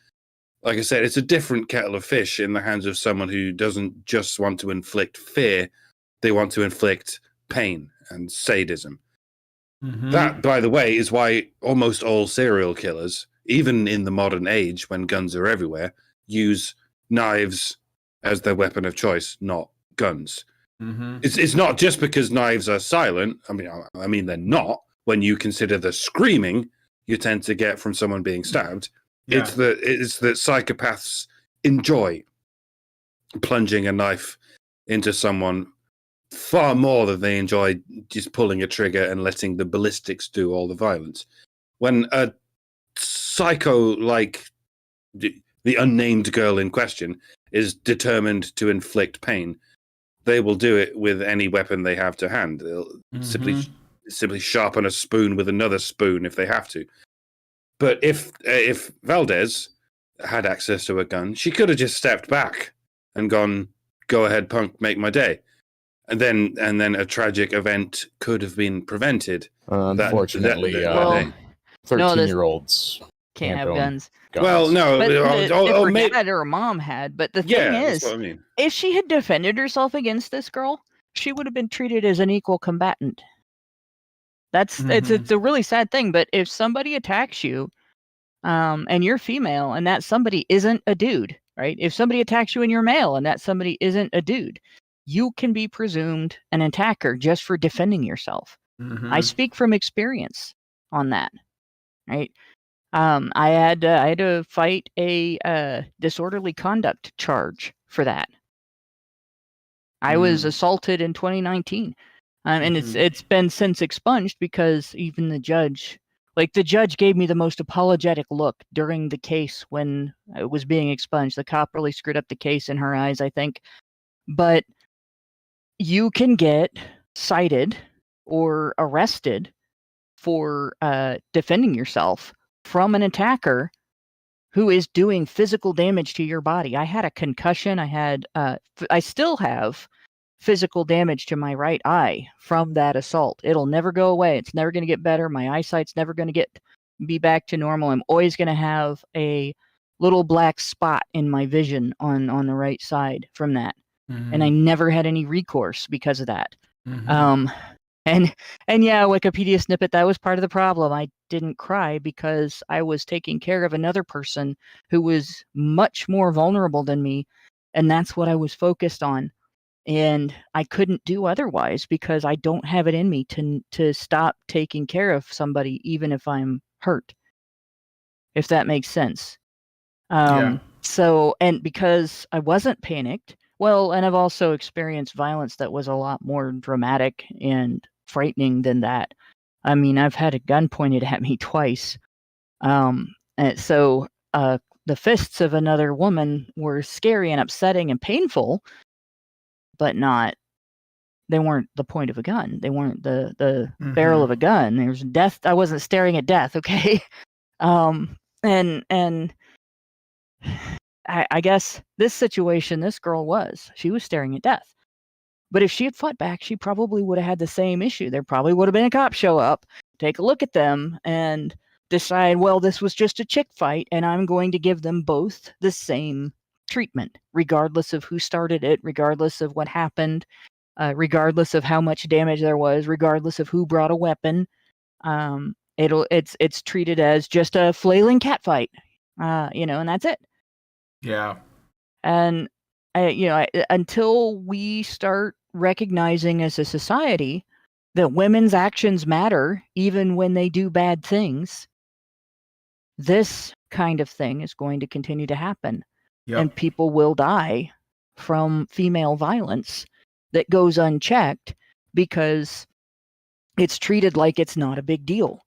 like I said, it's a different kettle of fish in the hands of someone who doesn't just want to inflict fear. They want to inflict pain and sadism. That, by the way, is why almost all serial killers, even in the modern age when guns are everywhere, use knives as their weapon of choice, not guns. It's not just because knives are silent. I mean, they're not. When you consider the screaming you tend to get from someone being stabbed, it's that psychopaths enjoy plunging a knife into someone far more than they enjoy just pulling a trigger and letting the ballistics do all the violence. When a psycho like the unnamed girl in question is determined to inflict pain, they will do it with any weapon they have to hand. They'll simply sharpen a spoon with another spoon if they have to. But if Valdez had access to a gun, she could have just stepped back and gone, "Go ahead, punk, make my day." And then a tragic event could have been prevented. Unfortunately, Well, 13-year-olds can't have own guns. Well, no, But if her maybe, dad or her mom had. But the thing yeah, that's is, what I mean. if she had defended herself against this girl, she would have been treated as an equal combatant. It's a really sad thing. But if somebody attacks you, and you're female, and that somebody isn't a dude, right? If somebody attacks you and you're male, and that somebody isn't a dude, you can be presumed an attacker just for defending yourself. I speak from experience on that, right? I had to fight a disorderly conduct charge for that. I was assaulted in 2019, and it's been since expunged because even the judge gave me the most apologetic look during the case when it was being expunged. The cop really screwed up the case in her eyes, I think. But you can get cited or arrested for defending yourself from an attacker who is doing physical damage to your body. I had a concussion. I still have physical damage to my right eye from that assault. It'll never go away. It's never going to get better. My eyesight's never going to be back to normal. I'm always going to have a little black spot in my vision on the right side from that. And I never had any recourse because of that. And yeah, Wikipedia snippet, that was part of the problem. I didn't cry because I was taking care of another person who was much more vulnerable than me, and that's what I was focused on. And I couldn't do otherwise because I don't have it in me to stop taking care of somebody even if I'm hurt. If that makes sense. So, and because I wasn't panicked, well, and I've also experienced violence that was a lot more dramatic and frightening than that. I mean, I've had a gun pointed at me twice. And so the fists of another woman were scary and upsetting and painful, but they weren't the point of a gun. They weren't the barrel of a gun. There's death. I wasn't staring at death, okay? And I guess this situation, this girl she was staring at death. But if she had fought back, she probably would have had the same issue. There probably would have been a cop show up, take a look at them, and decide, well, this was just a chick fight, and I'm going to give them both the same treatment, regardless of who started it, regardless of what happened, regardless of how much damage there was, regardless of who brought a weapon. It's treated as just a flailing cat fight, and that's it. Yeah. And until we start recognizing as a society that women's actions matter, even when they do bad things, this kind of thing is going to continue to happen. Yep. And people will die from female violence that goes unchecked because it's treated like it's not a big deal.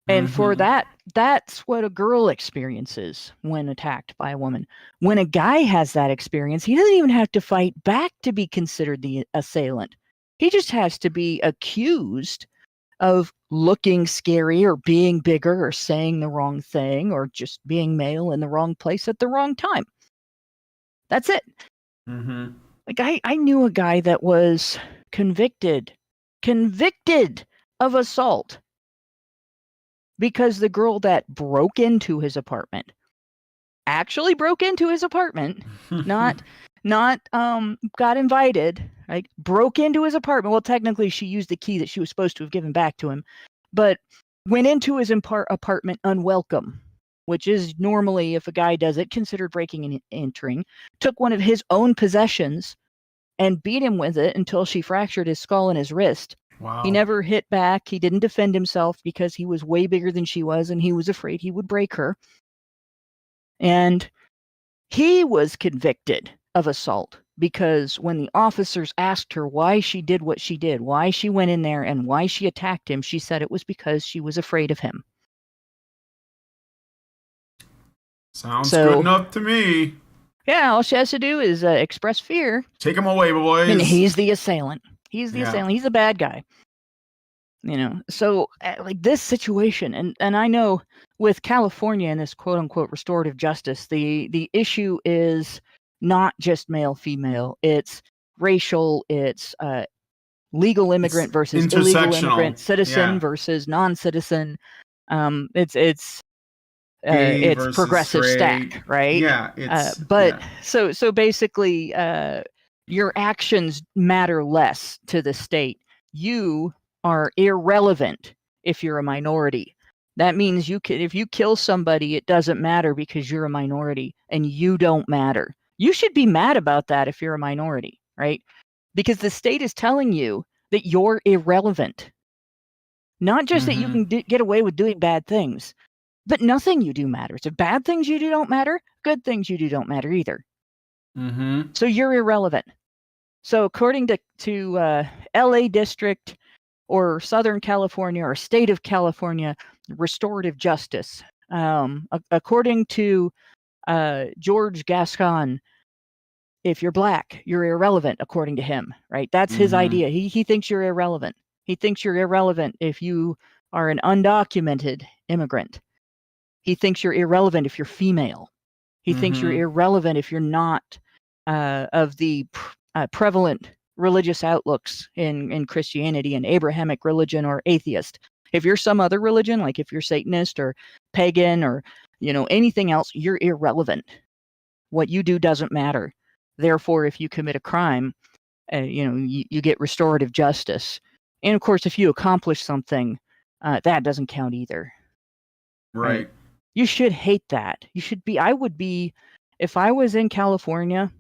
And for that's what a girl experiences when attacked by a woman. When a guy has that experience, he doesn't even have to fight back to be considered the assailant. He just has to be accused of looking scary or being bigger or saying the wrong thing or just being male in the wrong place at the wrong time. That's it. Like I knew a guy that was convicted of assault because the girl that broke into his apartment actually broke into his apartment, not got invited, right? Broke into his apartment. Well, technically she used the key that she was supposed to have given back to him, but went into his apartment unwelcome, which is normally, if a guy does it, considered breaking and entering, took one of his own possessions and beat him with it until she fractured his skull and his wrist. Wow. He never hit back. He didn't defend himself because he was way bigger than she was, and he was afraid he would break her. And he was convicted of assault because when the officers asked her why she did what she did, why she went in there and why she attacked him, she said it was because she was afraid of him. Sounds So- good enough to me. Yeah, all she has to do is express fear, Take him away, boys. and he's the assailant. He's the Yeah. assailant. He's the bad guy. So like this situation, and I know with California and this quote unquote restorative justice, the issue is not just male female. It's racial. It's legal immigrant versus illegal intersectional. immigrant, citizen Yeah. versus non-citizen. It's Gay versus progressive straight. stack, right? Yeah, it's But yeah. so basically, your actions matter less to the state. You are irrelevant if you're a minority. That means if you kill somebody, it doesn't matter because you're a minority and you don't matter. You should be mad about that if you're a minority, right? Because the state is telling you that you're irrelevant. Not just that you can get away with doing bad things, but nothing you do matters. If bad things you do don't matter, good things you do don't matter either. So you're irrelevant. So according to LA District or Southern California or State of California restorative justice, according to George Gascon, if you're black, you're irrelevant, according to him, right? That's his idea. He thinks you're irrelevant. He thinks you're irrelevant if you are an undocumented immigrant. He thinks you're irrelevant if you're female. He thinks you're irrelevant if you're not of the prevalent religious outlooks in Christianity and Abrahamic religion or atheist. If you're some other religion, like if you're Satanist or pagan or anything else, you're irrelevant. What you do doesn't matter. Therefore, if you commit a crime, you get restorative justice. And of course, if you accomplish something, that doesn't count either. Right. You should hate that. You should be. I would be, if I was in California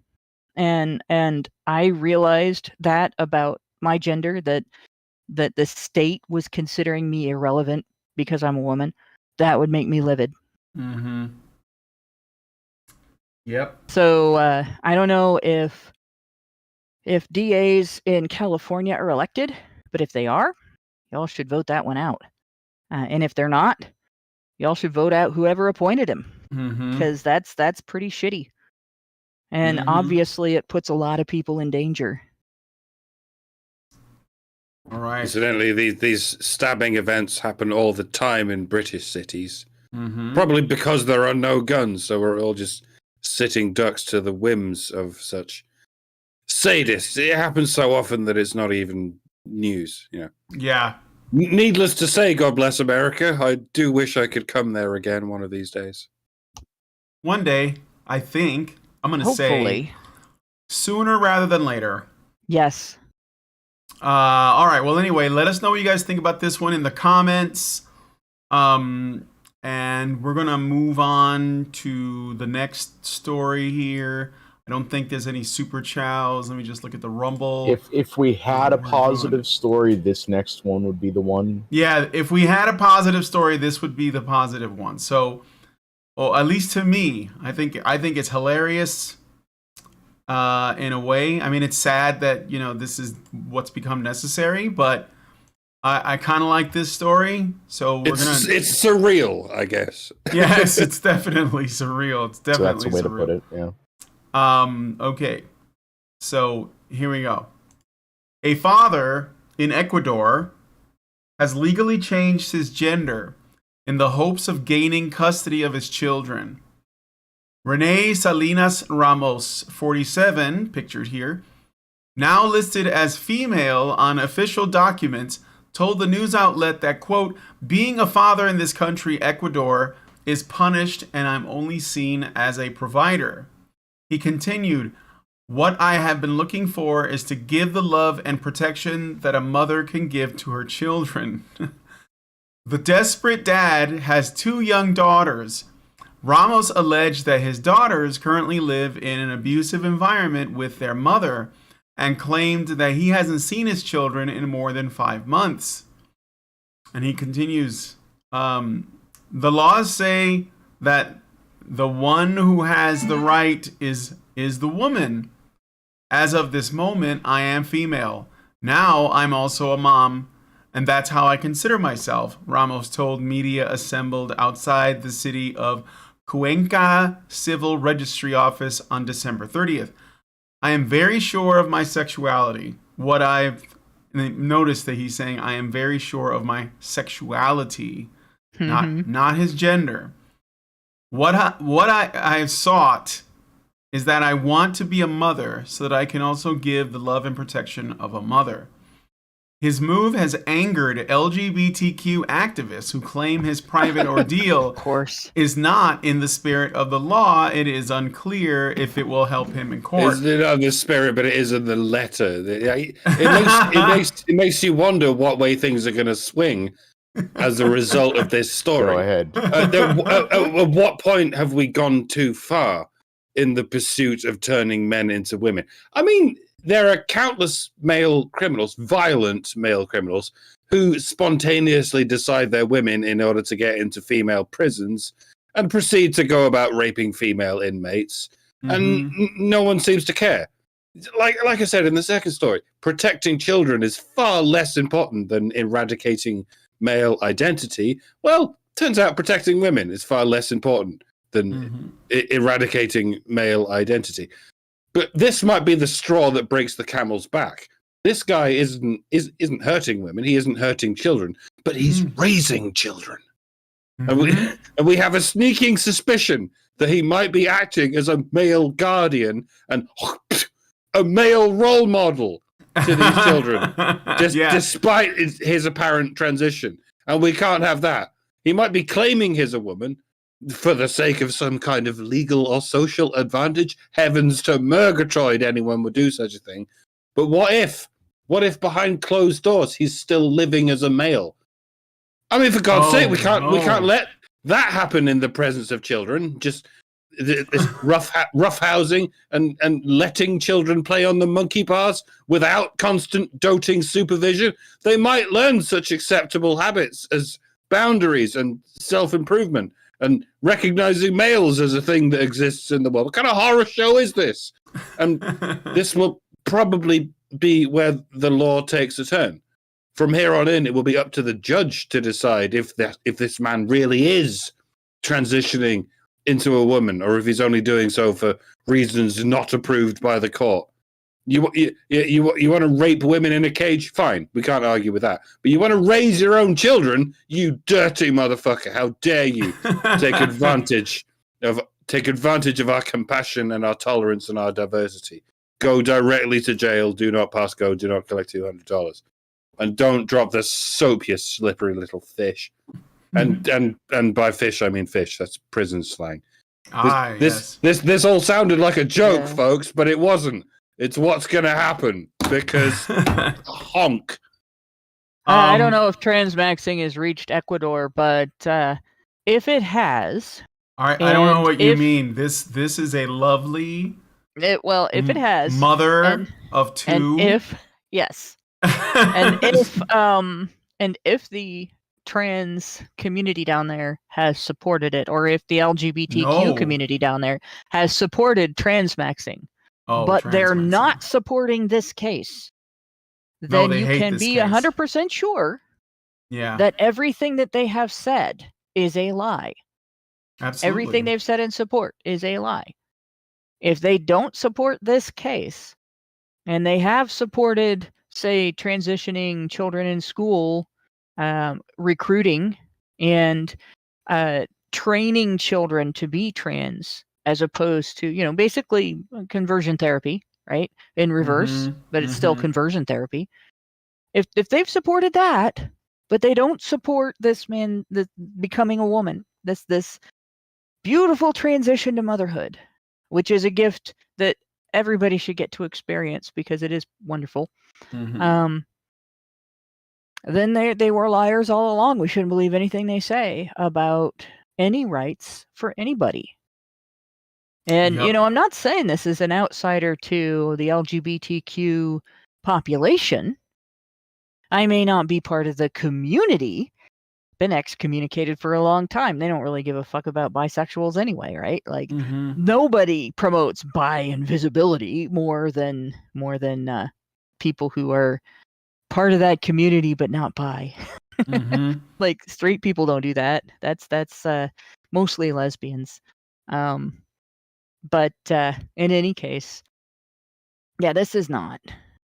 and I realized that about my gender, that the state was considering me irrelevant because I'm a woman, that would make me livid. Yep. So I don't know if DAs in California are elected, but if they are, y'all should vote that one out. And if they're not, y'all should vote out whoever appointed him, because that's pretty shitty. And obviously, it puts a lot of people in danger. All right. Incidentally, these stabbing events happen all the time in British cities. Probably because there are no guns, so we're all just sitting ducks to the whims of such sadists. It happens so often that it's not even news. Yeah. Needless to say, God bless America. I do wish I could come there again one of these days. One day, I think. I'm going to say Hopefully. sooner rather than later. Yes. All right. Well, anyway, let us know what you guys think about this one in the comments. And we're going to move on to the next story here. I don't think there's any super chows. Let me just look at the Rumble. If we had a positive story, this next one would be the one. Yeah, if we had a positive story, this would be the positive one. So, well, at least to me, I think it's hilarious. In a way, I mean, it's sad that this is what's become necessary, but I kind of like this story. So it's surreal, I guess. Yes, it's definitely surreal. It's definitely so that's a way surreal. to put it. Yeah. Okay. So here we go. A father in Ecuador has legally changed his gender in the hopes of gaining custody of his children. Rene Salinas Ramos, 47, pictured here, now listed as female on official documents, told the news outlet that, quote, being a father in this country, Ecuador, is punished and I'm only seen as a provider. He continued, what I have been looking for is to give the love and protection that a mother can give to her children. The desperate dad has 2 young daughters. Ramos alleged that his daughters currently live in an abusive environment with their mother and claimed that he hasn't seen his children in more than 5 months. And he continues, the laws say that the one who has the right is the woman. As of this moment, I am female. Now I'm also a mom, and that's how I consider myself, Ramos told media assembled outside the city of Cuenca Civil Registry Office on December 30th. I am very sure of my sexuality. What I've noticed that he's saying, I am very sure of my sexuality, not his gender. What I've sought is that I want to be a mother so that I can also give the love and protection of a mother. His move has angered LGBTQ activists who claim his private ordeal Of course. is not in the spirit of the law. It is unclear if it will help him in court. It's not in the spirit, but it is in the letter. It makes you wonder what way things are going to swing as a result of this story. Go ahead. At what point have we gone too far in the pursuit of turning men into women? I mean, there are countless male criminals, violent male criminals, who spontaneously decide they're women in order to get into female prisons and proceed to go about raping female inmates. And no one seems to care. Like I said in the second story, protecting children is far less important than eradicating male identity. Well, turns out protecting women is far less important than eradicating male identity. But this might be the straw that breaks the camel's back. This guy isn't hurting women. He isn't hurting children, but he's raising children. And we have a sneaking suspicion that he might be acting as a male guardian and a male role model to these children, despite his apparent transition. And we can't have that. He might be claiming he's a woman for the sake of some kind of legal or social advantage. Heavens to Murgatroyd, anyone would do such a thing. But what if behind closed doors he's still living as a male? I mean, for God's sake, we can't let that happen in the presence of children. Just this rough housing and letting children play on the monkey bars without constant doting supervision. They might learn such acceptable habits as boundaries and self-improvement and recognizing males as a thing that exists in the world. What kind of horror show is this? And this will probably be where the law takes a turn. From here on in, it will be up to the judge to decide if this man really is transitioning into a woman, or if he's only doing so for reasons not approved by the court. You want to rape women in a cage? Fine, we can't argue with that. But you want to raise your own children? You dirty motherfucker! How dare you take advantage of our compassion and our tolerance and our diversity? Go directly to jail. Do not pass go. Do not collect $200, and don't drop the soap, you slippery little fish. And by fish I mean fish. That's prison slang. This all sounded like a joke, folks, but it wasn't. It's what's going to happen because honk. I don't know if transmaxing has reached Ecuador, but if it has, I don't know what you mean. This is a lovely. If it has, mother of two. And if the trans community down there has supported it, or if the LGBTQ community down there has supported transmaxing, but they're not supporting this case, then you can be 100% sure that everything that they have said is a lie. Absolutely. Everything they've said in support is a lie. If they don't support this case, and they have supported, say, transitioning children in school, recruiting and training children to be trans, as opposed to, basically conversion therapy, right? In reverse, but it's still conversion therapy. If they've supported that, but they don't support this man becoming a woman, this beautiful transition to motherhood, which is a gift that everybody should get to experience because it is wonderful. Then they were liars all along. We shouldn't believe anything they say about any rights for anybody. And, I'm not saying this as an outsider to the LGBTQ population. I may not be part of the community, been excommunicated for a long time. They don't really give a fuck about bisexuals anyway, right? Like Mm-hmm. nobody promotes bi invisibility more than people who are part of that community but not bi. Mm-hmm. Like straight people don't do that. That's mostly lesbians. But in any case, yeah, this is not.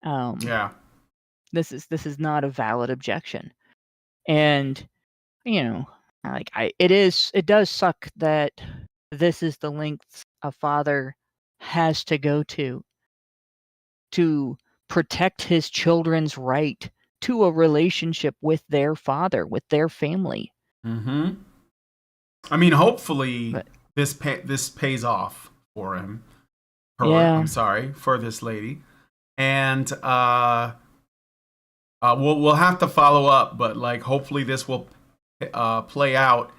Yeah. This is not a valid objection. And you know, like it does suck that this is the lengths a father has to go to protect his children's right to a relationship with their father, with their family. Mm-hmm. I mean, hopefully But this pays off for him. yeah, I'm sorry, for this lady. And we'll have to follow up, but like hopefully this will play out.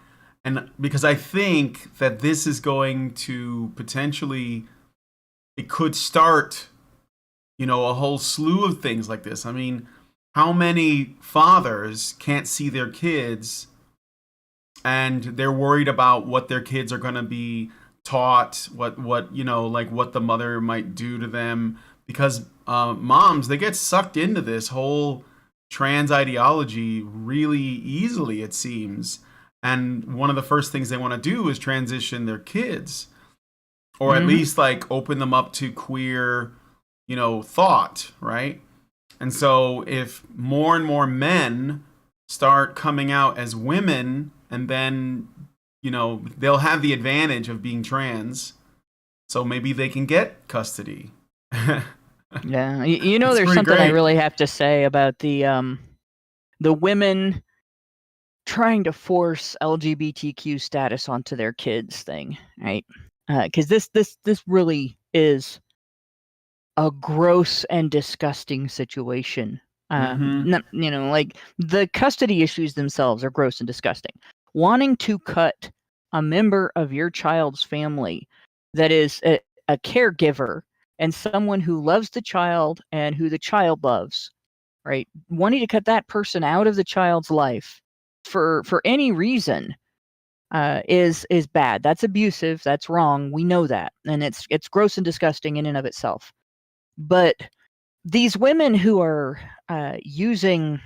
And because I think that this is going to potentially, it could start, a whole slew of things like this. I mean, how many fathers can't see their kids and they're worried about what their kids are going to be taught, what like what the mother might do to them, because moms, they get sucked into this whole trans ideology really easily, it seems. And one of the first things they want to do is transition their kids, or at least like open them up to queer, thought, right? And so if more and more men start coming out as women, and then, they'll have the advantage of being trans, so maybe they can get custody. yeah. It's There's pretty something I great. really have to say about the women trying to force LGBTQ status onto their kids thing, right? Because this really is a gross and disgusting situation. Mm-hmm. Like the custody issues themselves are gross and disgusting. Wanting to cut a member of your child's family that is a caregiver and someone who loves the child and who the child loves, right? Wanting to cut that person out of the child's life for any reason is bad. That's abusive. That's wrong. We know that, and it's gross and disgusting in and of itself. But these women who are using,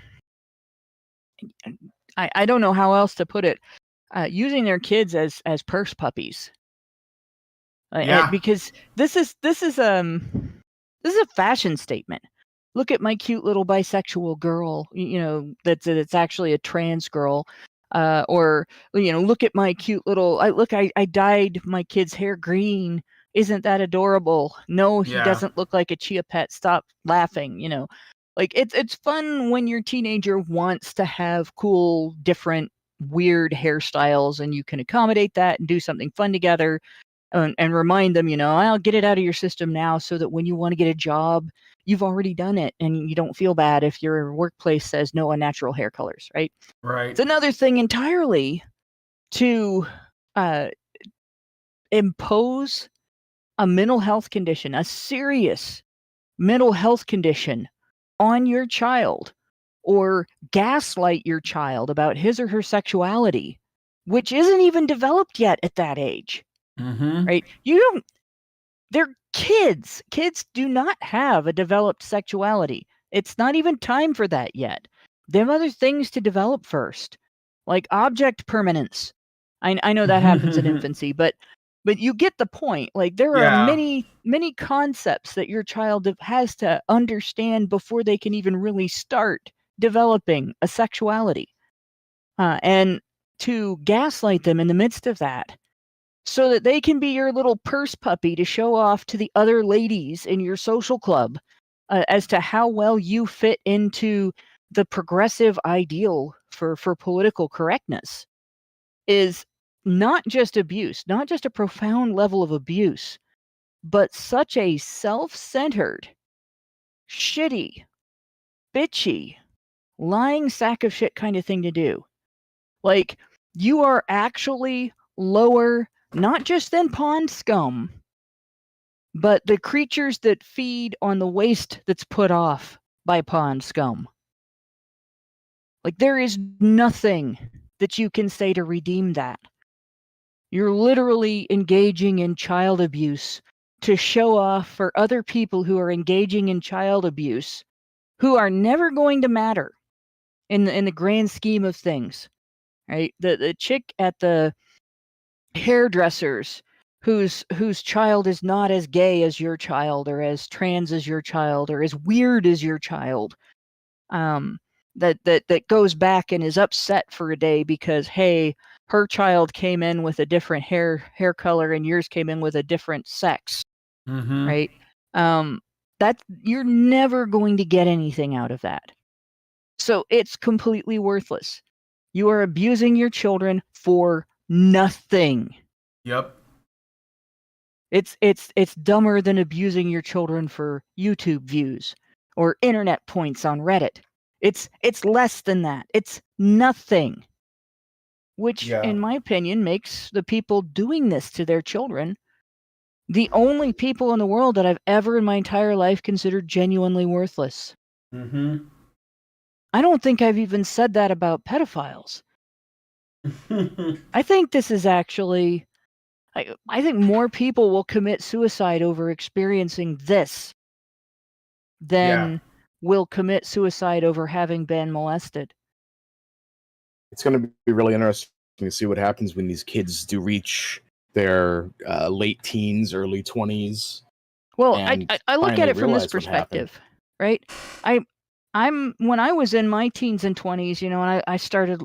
I don't know how else to put it, using their kids as purse puppies, Yeah. because this is a fashion statement. Look at my cute little bisexual girl, that's actually a trans girl. Or look at my cute little. I dyed my kid's hair green. Isn't that adorable? No, he Yeah. doesn't look like a chia pet. Stop laughing. Like it's fun when your teenager wants to have cool, different, weird hairstyles, and you can accommodate that and do something fun together, and remind them, I'll get it out of your system now, so that when you want to get a job, you've already done it, and you don't feel bad if your workplace says no unnatural hair colors, right? Right. It's another thing entirely to impose a mental health condition, a serious mental health condition on your child, or gaslight your child about his or her sexuality, which isn't even developed yet at that age, Mm-hmm. right? They're kids. Kids do not have a developed sexuality. It's not even time for that yet. They have other things to develop first, like object permanence. I know that happens in infancy, but you get the point. Like there are Yeah. many concepts that your child has to understand before they can even really start developing a sexuality. And to gaslight them in the midst of that, so that they can be your little purse puppy to show off to the other ladies in your social club, as to how well you fit into the progressive ideal for political correctness, is not just abuse, not just a profound level of abuse, but such a self-centered, shitty, bitchy, lying sack of shit kind of thing to do. Like, you are actually lower, not just than pond scum, but the creatures that feed on the waste that's put off by pond scum. Like, there is nothing that you can say to redeem that. You're literally engaging in child abuse to show off for other people who are engaging in child abuse, who are never going to matter in the grand scheme of things, right? The chick at the hairdressers whose child is not as gay as your child, or as trans as your child, or as weird as your child, that goes back and is upset for a day because, hey, her child came in with a different hair color and yours came in with a different sex, Mm-hmm. right? That you're never going to get anything out of that. So it's completely worthless. You are abusing your children for nothing. Yep. It's dumber than abusing your children for YouTube views or internet points on Reddit. It's less than that. It's nothing. Which, Yeah. in my opinion, makes the people doing this to their children the only people in the world that I've ever in my entire life considered genuinely worthless. Mm-hmm. I don't think I've even said that about pedophiles. I think this is actually... I think more people will commit suicide over experiencing this than will commit suicide over having been molested. It's going to be really interesting to see what happens when these kids do reach their late teens, early 20s. Well, and I look at finally it from this realize what happened. perspective, right? I'm when I was in my teens and 20s, you know, and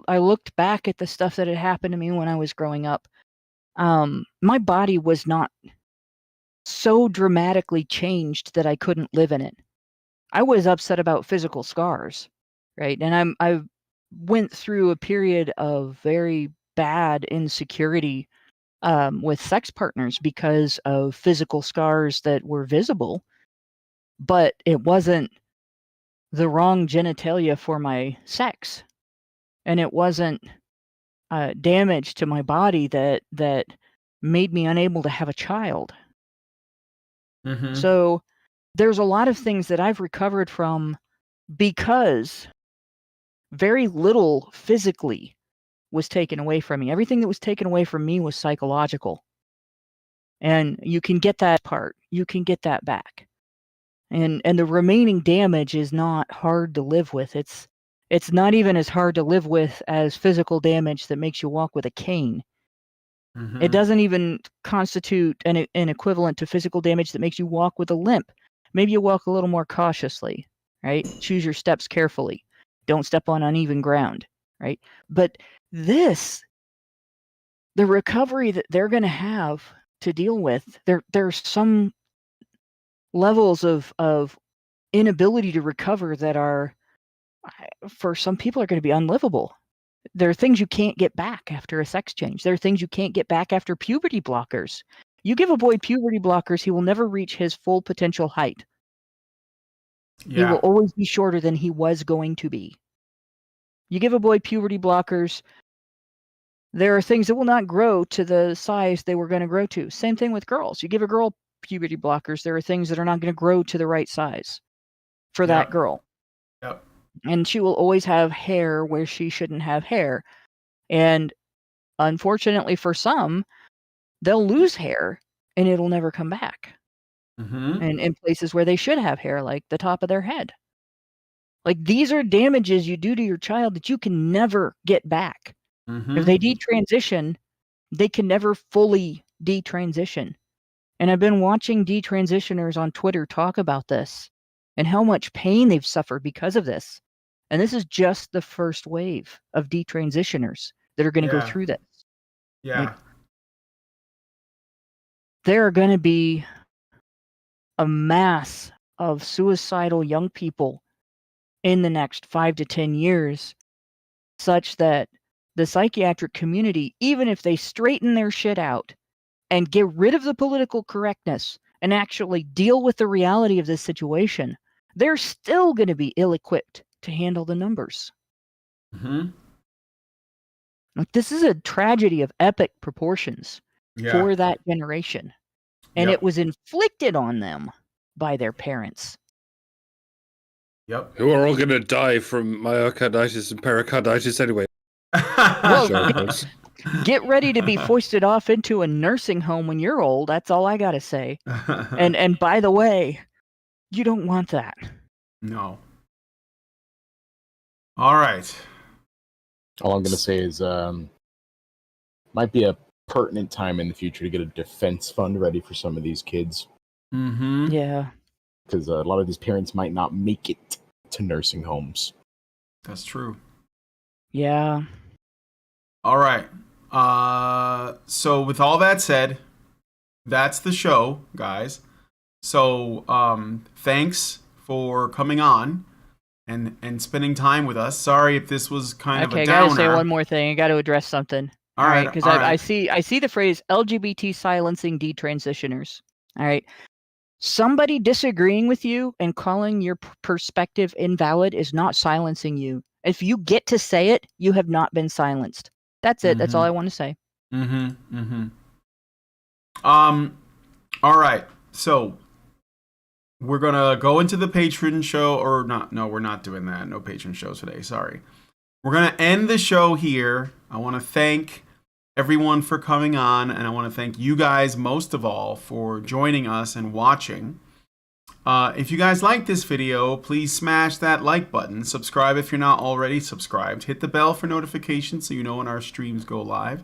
I looked back at the stuff that had happened to me when I was growing up. My body was not so dramatically changed that I couldn't live in it. I was upset about physical scars, right? And I went through a period of very bad insecurity with sex partners because of physical scars that were visible, but it wasn't the wrong genitalia for my sex, and it wasn't damage to my body that made me unable to have a child. Mm-hmm. So there's a lot of things that I've recovered from because very little physically was taken away from me. Everything that was taken away from me was psychological. And you can get that part. You can get that back. And the remaining damage is not hard to live with. It's not even as hard to live with as physical damage that makes you walk with a cane. Mm-hmm. It doesn't even constitute an equivalent to physical damage that makes you walk with a limp. Maybe you walk a little more cautiously, right? Choose your steps carefully. Don't step on uneven ground, right? But this, the recovery that they're going to have to deal with, there's some levels of inability to recover that are, for some people, are going to be unlivable. There are things you can't get back after a sex change. There are things you can't get back after puberty blockers. You give a boy puberty blockers, he will never reach his full potential height. He will always be shorter than he was going to be. You give a boy puberty blockers, there are things that will not grow to the size they were going to grow to. Same thing with girls. You give a girl puberty blockers, there are things that are not going to grow to the right size for that girl. Yep. And she will always have hair where she shouldn't have hair. And unfortunately for some, they'll lose hair and it'll never come back. Mm-hmm. And in places where they should have hair, like the top of their head. Like, these are damages you do to your child that you can never get back. Mm-hmm. If they detransition, they can never fully detransition. And I've been watching detransitioners on Twitter talk about this and how much pain they've suffered because of this. And this is just the first wave of detransitioners that are going to go through this. Yeah. Like, there are going to be a mass of suicidal young people in the next 5 to 10 years, such that the psychiatric community, even if they straighten their shit out and get rid of the political correctness and actually deal with the reality of this situation, they're still going to be ill-equipped to handle the numbers. Mm-hmm. Like, this is a tragedy of epic proportions for that generation. And it was inflicted on them by their parents. Yep. Who are all going to die from myocarditis and pericarditis anyway. Well, Chauffeurs. get ready to be foisted off into a nursing home when you're old. That's all I gotta say. And by the way, you don't want that. No. All right. All I'm going to say is might be a pertinent time in the future to get a defense fund ready for some of these kids. Mm-hmm. Yeah. Because a lot of these parents might not make it to nursing homes. That's true. Yeah. All right. So with all that said, that's the show, guys. So thanks for coming on and spending time with us. Sorry if this was kind of Okay, a I downer. gotta say one more thing. I gotta address something. All right, Because all I right. see the phrase LGBT silencing detransitioners. All right. Somebody disagreeing with you and calling your perspective invalid is not silencing you. If you get to say it, you have not been silenced. That's it. That's all I want to say. Mm-hmm. Mm-hmm. All right. So we're gonna go into the patron show, or not? No, we're not doing that. No patron shows today. Sorry. We're gonna end the show here. I want to thank everyone for coming on, and I want to thank you guys most of all for joining us and watching. If you guys like this video, please smash that like button. Subscribe if you're not already subscribed. Hit the bell for notifications so you know when our streams go live.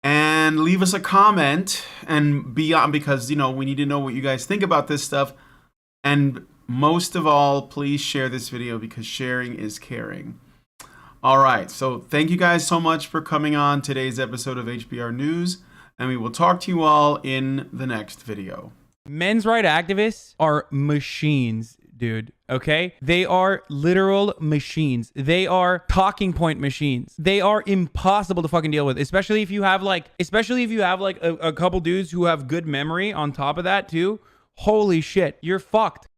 And leave us a comment and beyond, because we need to know what you guys think about this stuff. And most of all, please share this video because sharing is caring. All right, so thank you guys so much for coming on today's episode of HBR News, and we will talk to you all in the next video. Men's rights activists are machines, dude. Okay? They are literal machines. They are talking point machines. They are impossible to fucking deal with, especially if you have like a couple dudes who have good memory on top of that too. Holy shit, you're fucked.